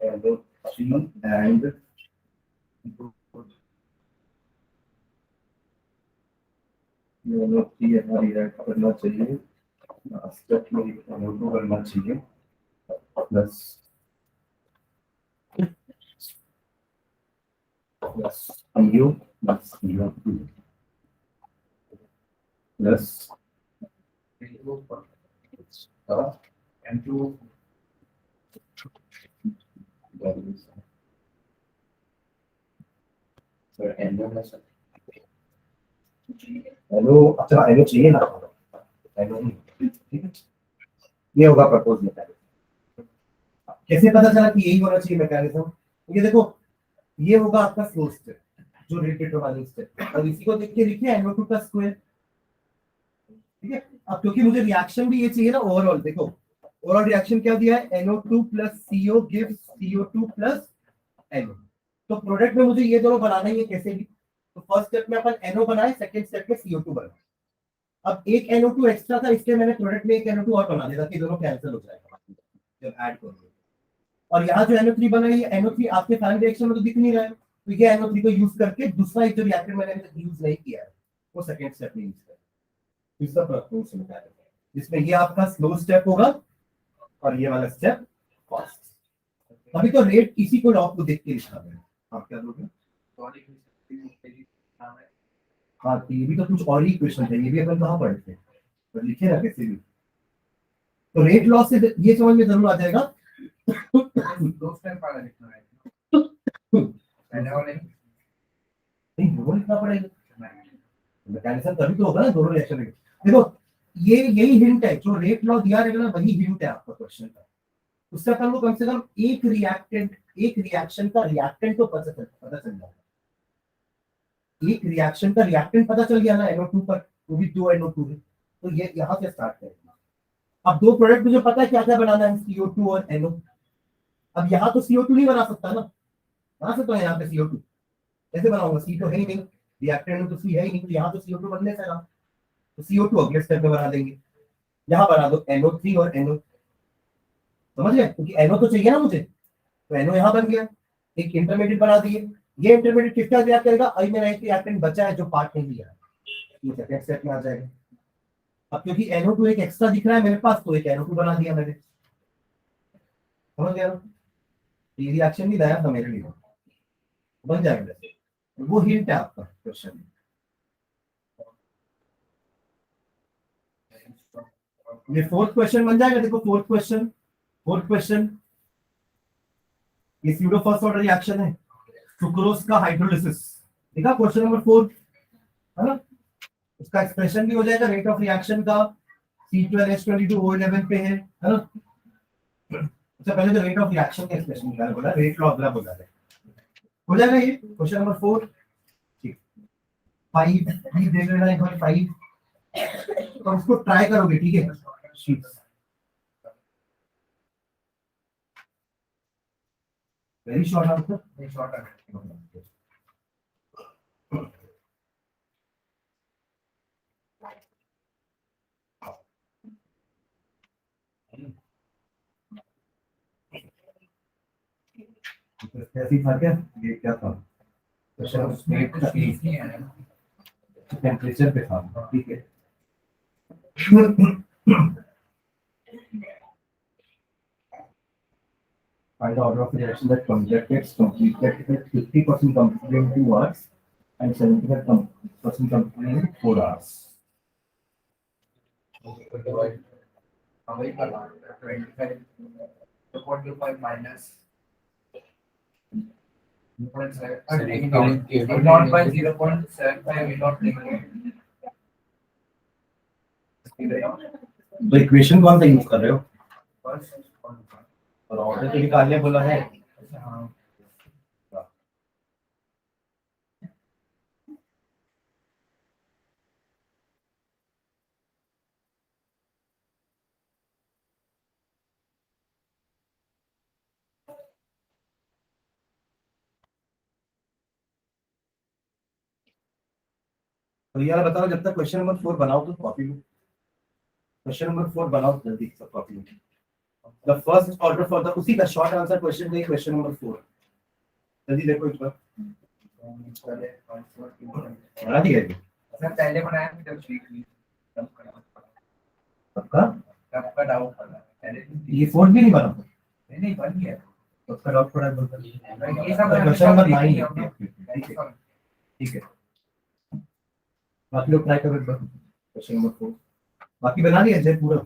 NO3 एंड NO3 हमारी रिएक्ट करना चाहिए, स्टेप में NO2 करना चाहिए, plus CO plus CO2 plus M2 sir NO, अच्छा NO चाहिए ना, NO. ठीक है, ये होगा प्रपोज मैकेनिज्म. कैसे पता चला कि यही होना चाहिए मैकेनिज्म? ये देखो, ये होगा आपका स्लो स्टेप, जो रेट डिटरमाइनिंग स्टेप, और इसी को देख के लिखिए NO2 का स्क्वायर. ठीक है. अब क्योंकि मुझे रिएक्शन भी ये चाहिए ना ओवरऑल, देखो ओवरऑल रिएक्शन क्या दिया है, NO2 plus CO gives CO2 plus NO. तो प्रोडक्ट में मुझे ये दोनों बनाना ही है कैसे भी. तो फर्स्ट स्टेप में अपन NO बनाए, सेकंड स्टेप में CO2 बनाए. अब एक NO2 एक्स्ट्रा था, इसलिए मैंने प्रोडक्ट में एक NO2 और बना दिया ताकि दोनों कैंसिल हो जाएगा जब ऐड करोगे. और यहाँ जो NO3 बना है, ये NO3 आपके फाइनल रिएक्शन में तो दिख नहीं रहा है, तो ये NO3 को यूज करके दूसरा एक जो रिएक्टर मैंने यूज नहीं किया है वो सेकंड स्टेप में यूज करें. दूसरा प्रपोज मैकेनिज्म जिसमें ये आपका स्लो स्टेप होगा और ये वाला स्टेप फास्ट. अभी तो रेट इसी को लॉ को देख के लिखा है. आप क्या दोगे? हाँ, तो ये भी तो कुछ और ही क्वेश्चन थे, ये भी अपन कहाँ पढ़े थे, तो लिखे ना कैसे भी. तो रेट लॉ से ये समझ में जरूर आ जाएगा. दो स्टेप वाला लिखना है. पहले वाले नहीं, दोनों लिखना पड़ेगा. मैकेनिज्म तभी तो होगा ना दोनों रिएक्शन में. देखो ये यही हिंट है, जो रेट लॉ दिया रहेगा ना वही हिंट है आपका क्वेश्चन का. उससे अपन को कम से कम एक रिएक्शन का रिएक्टेंट तो पता चल जाएगा. एक रिएक्शन का रिएक्टेंट पता चल गया ना NO2 पर, वो भी 2 NO2 है. तो ये यहाँ से स्टार्ट करेंगे. अब दो प्रोडक्ट मुझे पता है क्या क्या बनाना है, CO2 और NO। अब यहाँ तो CO2 नहीं बना सकता ना, बना सकता है यहाँ पे CO2, कैसे बनाऊंगा, C तो है ही नहीं, रिएक्टेंट में तो C है ही नहीं, तो यहाँ तो CO2 बनने से रहा, तो CO2 अगले स्टेप में बना देंगे। यहाँ बना दो NO3 और NO, समझ गए, क्योंकि NO तो चाहिए ना मुझे, तो NO यहाँ बन गया, एक इंटरमीडिएट बना दिए। ये इंटरमीडिएट किसका रिएक्ट करेगा, आई मेरा एक रिएक्टेंट बचा है जो पार्ट नहीं लिया है, ये सेकंड स्टेप में आ जाएगा। अब क्योंकि NO2 एक एक्स्ट्रा दिख रहा है मेरे पास, तो एक NO2 बना दिया मैंने, समझ गया ना, ये रिएक्शन भी लाया था मेरे लिए, बन जाएगा वैसे, वो हिंट है आपका क्वेश्चन। ये फोर्थ क्वेश्चन बन जाएगा, देखो फोर्थ क्वेश्चन ये स्यूडो फर्स्ट ऑर्डर रिएक्शन है, सुक्रोज का हाइड्रोलिसिस, देखा क्वेश्चन नंबर 4 है ना, उसका एक्सप्रेशन भी हो जाएगा, रेट ऑफ रिएक्शन का C12H22O11 पे है ना। अच्छा पहले तो रेट ऑफ रिएक्शन का एक्सप्रेशन निकालना बोला, रेट लॉ अगला बोला है, हो जाएगा ये क्वेश्चन नंबर 4। ठीक, 5 भी दे देना एक बार 5, तो उसको ट्राई करोगे, ठीक है, वेरी शॉर्ट आंसर, शॉर्ट है। ऐसी था क्या, ये क्या था, उसमें कुछ चीज नहीं है। टेम्परेचर पे था, ठीक है। Find the order of reaction that gets completed with 50% completed in 2 hours and 75% completed in 4 hours. वही करना 25 0.25 माइनस 0.75 we not taking तो इक्वेशन कौन सा यूज कर रहे हो, फर्स्ट और ऑर्डर तो निकालने बोला है। हाँ तो यार बताओ, जब तक क्वेश्चन नंबर 4 बनाओ तो कॉपी लो, क्वेश्चन नंबर 4 बनाओ जल्दी सब copy low. The first order for the, उसी का शॉर्ट आंसर क्वेश्चन नहीं, क्वेश्चन नंबर 4 जल्दी देखो एक बार, बना दिया है सर पहले बनाया था जब सीख ली सबका, सबका डाउट पड़ा पहले ये 4 भी नहीं बना, नहीं बन गया सबका डाउट पड़ा है बोलता ये सब क्वेश्चन नंबर 9 नहीं है, ठीक है ठीक है, बाकी लोग ट्राई करो एक बार क्वेश्चन नंबर 4, बाकी बना दिया जय पूरा,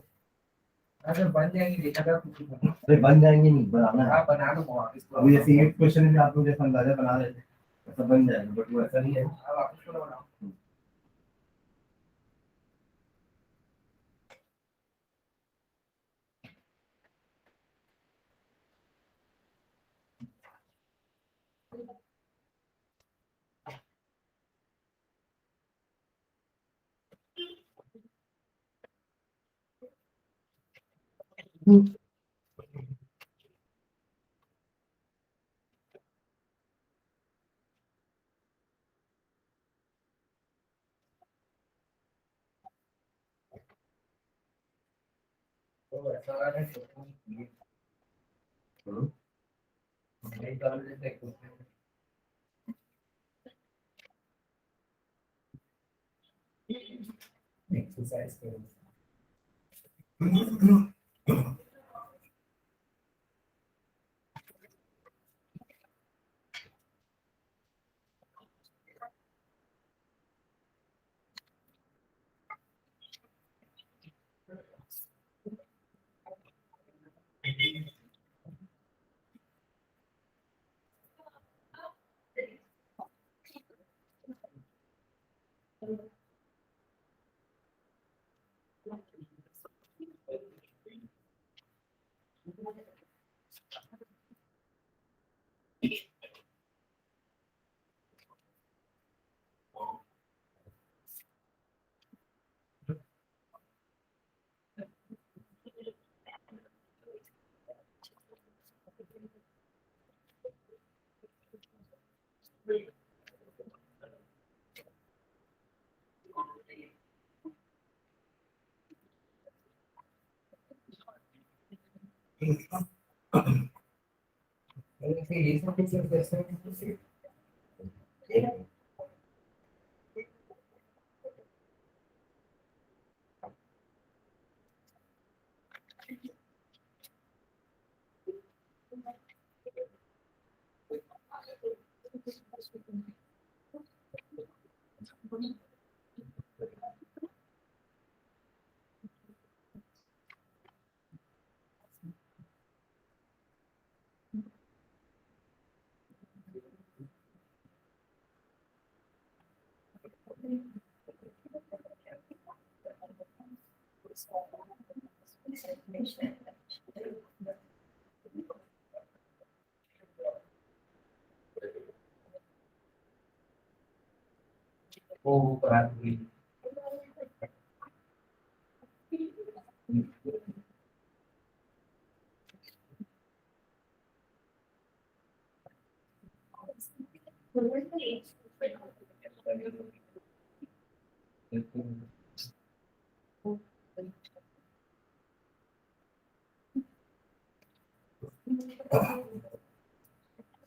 अरे बन जाएंगे देखा था अरे बन जाएंगे, नहीं बनाना है, हाँ बना लो वापस अभी जैसे 8 क्वेश्चन है आप लोग जैसा अंदाजा बना रहे थे ऐसा बन जाएगा, बट वो ऐसा नहीं है। वापस करो बनाओ तो ऐसा है नहीं कर लेते एक्सरसाइज करो ये सब कुछ कैसे वो करा दी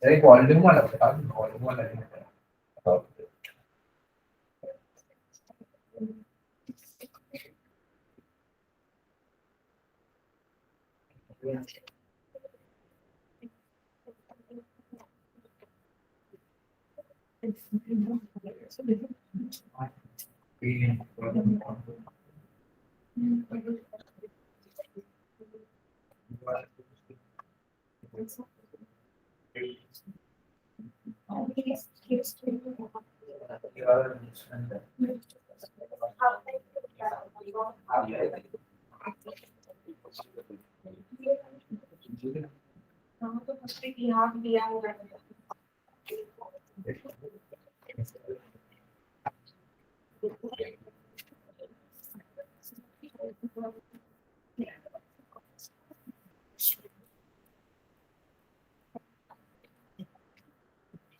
एक वॉल्यूम वाला बता वॉल्यूम वाला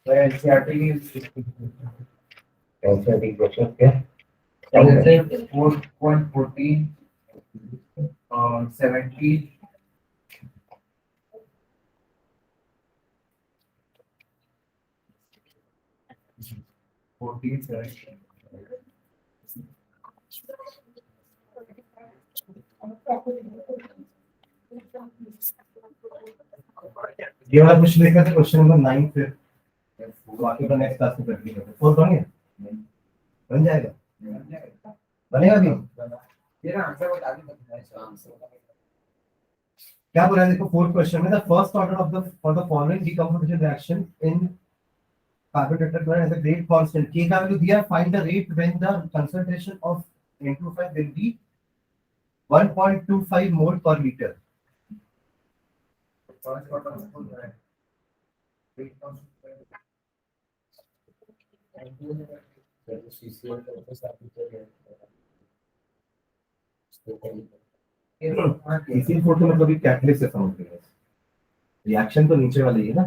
एनसीईआरटी क्वेश्चन क्या जैसे 4.14 70 14 7 ये वाला क्वेश्चन देखा था क्वेश्चन नंबर 9 फिर बाकी का नेक्स्ट क्लास में कंटिन्यू करते हैं। फोर बनेगा बन जाएगा बनेगा भी ये ना आंसर बता दी क्या बोला है देखो फोर्थ क्वेश्चन में the first order of the for the following decomposition reaction in carbon tetrachloride as a rate constant k का वैल्यू दिया find the rate when the concentration of N25 will be 1.25 mole पर litre first order हो रहा है इसी photo में कभी कैटलिस्ट से समझ गए रिएक्शन तो नीचे वाली है ना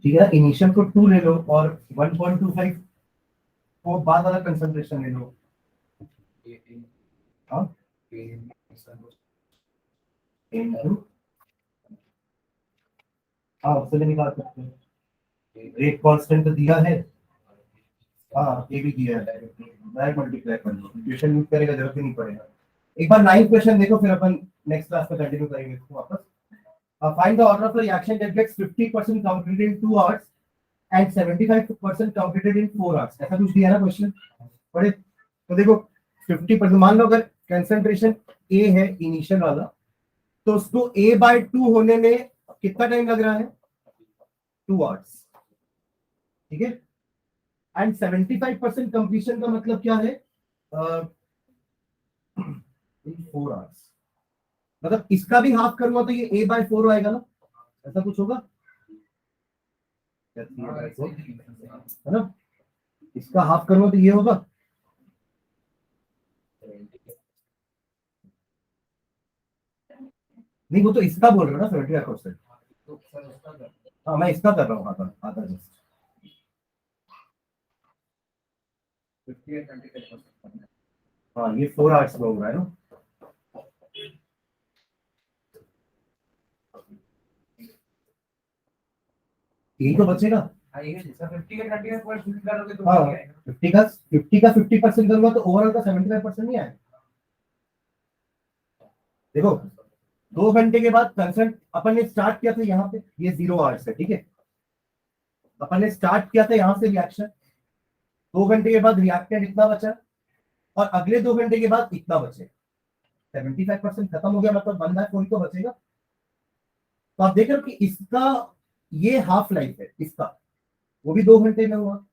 ठीक है इनिशियल को 2 ले लो और 1.25 को बाद वाला कंसंट्रेशन ले लो हाँ हाँ उससे भी निकाल सकते हैं रेट कांस्टेंट तो दिया है हाँ ये भी दिया है डायरेक्ट मल्टीप्लाई कर लो ट्यूशन यूज करेगा जरूरत ही नहीं पड़ेगा एक बार 9 क्वेश्चन देखो फिर अपन नेक्स्ट क्लास में कंटिन्यू करेंगे इसको वापस find the order of the reaction that gets 50% completed in 2 hours and 75% completed in 4 hours ऐसा कुछ दिया ना क्वेश्चन पढ़े तो देखो 50% मान लो अगर कंसंट्रेशन A है इनिशियल वाला तो उसको A/2 होने में कितना टाइम लग रहा है 2 आवर्स ठीक है एंड 75% कंप्लीशन का मतलब क्या है 4 आवर्स मतलब इसका भी हाफ करूंगा तो ये A/4 आएगा ना ऐसा कुछ होगा है ना इसका हाफ करूंगा तो ये होगा नहीं वो तो इसका बोल रहा हूँ ना 75%। तो सर उसका कर हाँ मैं इसका कर रहा हूँ आधा आधा जस्ट। 50 और 25%। हाँ ये 4 आवर्स में हो रहा है ना। यही तो बचेगा। हाँ ये सर 50 और 25% करोगे तो हाँ वही आएगा। 50 का 50% करूंगा तो ओवरऑल का 75% नहीं आएगा। देखो 2 घंटे के बाद कंसर्ट अपन ने स्टार्ट किया था यहाँ पे, ये 0 आवर्स है ठीक है। अपन ने स्टार्ट किया था यहाँ से रिएक्शन, 2 घंटे के बाद रिएक्टेंट इतना बचा और अगले 2 घंटे के बाद इतना बचे, 75% खत्म हो गया, मतलब 1/4 तो बचेगा। तो आप देख रहे हो कि इसका ये हाफ लाइफ है, इसका वो भी 2 घंटे में हुआ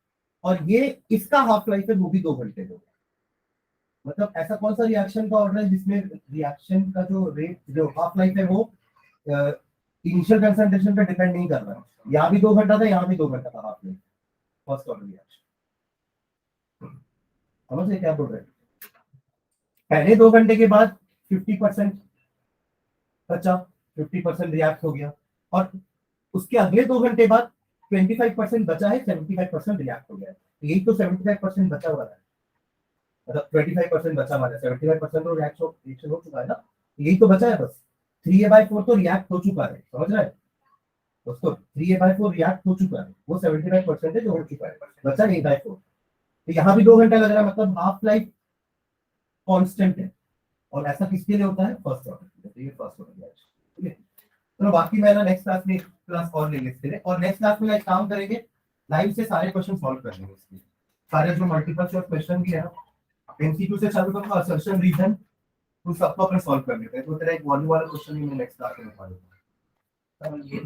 और ये इसका हाफ लाइफ है वो भी 2 घंटे में हुआ। मतलब ऐसा कौन सा रिएक्शन का ऑर्डर है जिसमें रिएक्शन का जो रेट जो हाफ लाइफ है वो इनिशियल कंसंट्रेशन पे डिपेंड नहीं कर रहा है। यहाँ भी 2 घंटा था, यहाँ भी 2 घंटा था half life, first order reaction. समझ रहे क्या बोल रहे हैं? पहले 2 घंटे के बाद 50% बचा, 50% रिएक्ट हो गया और उसके अगले 2 घंटे बाद 25% बचा है, 75% रिएक्ट हो गया है। यही तो 75% बचा हुआ है, मतलब 25% बचा हुआ है, 75% तो रिएक्शन हो चुका है ना, यही तो बचा है बस। 3a/4 तो रिएक्ट हो चुका है, समझ रहे हैं दोस्तों? 3a/4 रिएक्ट हो चुका है, वो 75% है जो हो चुका है, बचा a/4। तो यहाँ भी 2 घंटा लग रहा है, मतलब हाफ लाइफ कांस्टेंट है। और ऐसा किसके लिए होता है? First order. तो ये फर्स्ट ऑर्डर रिएक्शन, ठीक है। तो बाकी मैं ना नेक्स्ट क्लास में क्लास और लेंगे इसके लिए, और नेक्स्ट क्लास में एक काम करेंगे, लाइव से सारे क्वेश्चन सॉल्व कर लेंगे इसके, सारे जो मल्टीपल चॉइस क्वेश्चन भी है ना, एमसीक्यू से चालू करूंगा, असर्शन रीजन तो सबको अपन सॉल्व कर लेते हैं। तो तेरा एक वॉल्यूम वाला क्वेश्चन भी मैं नेक्स्ट क्लास में बता दूंगा। सर ये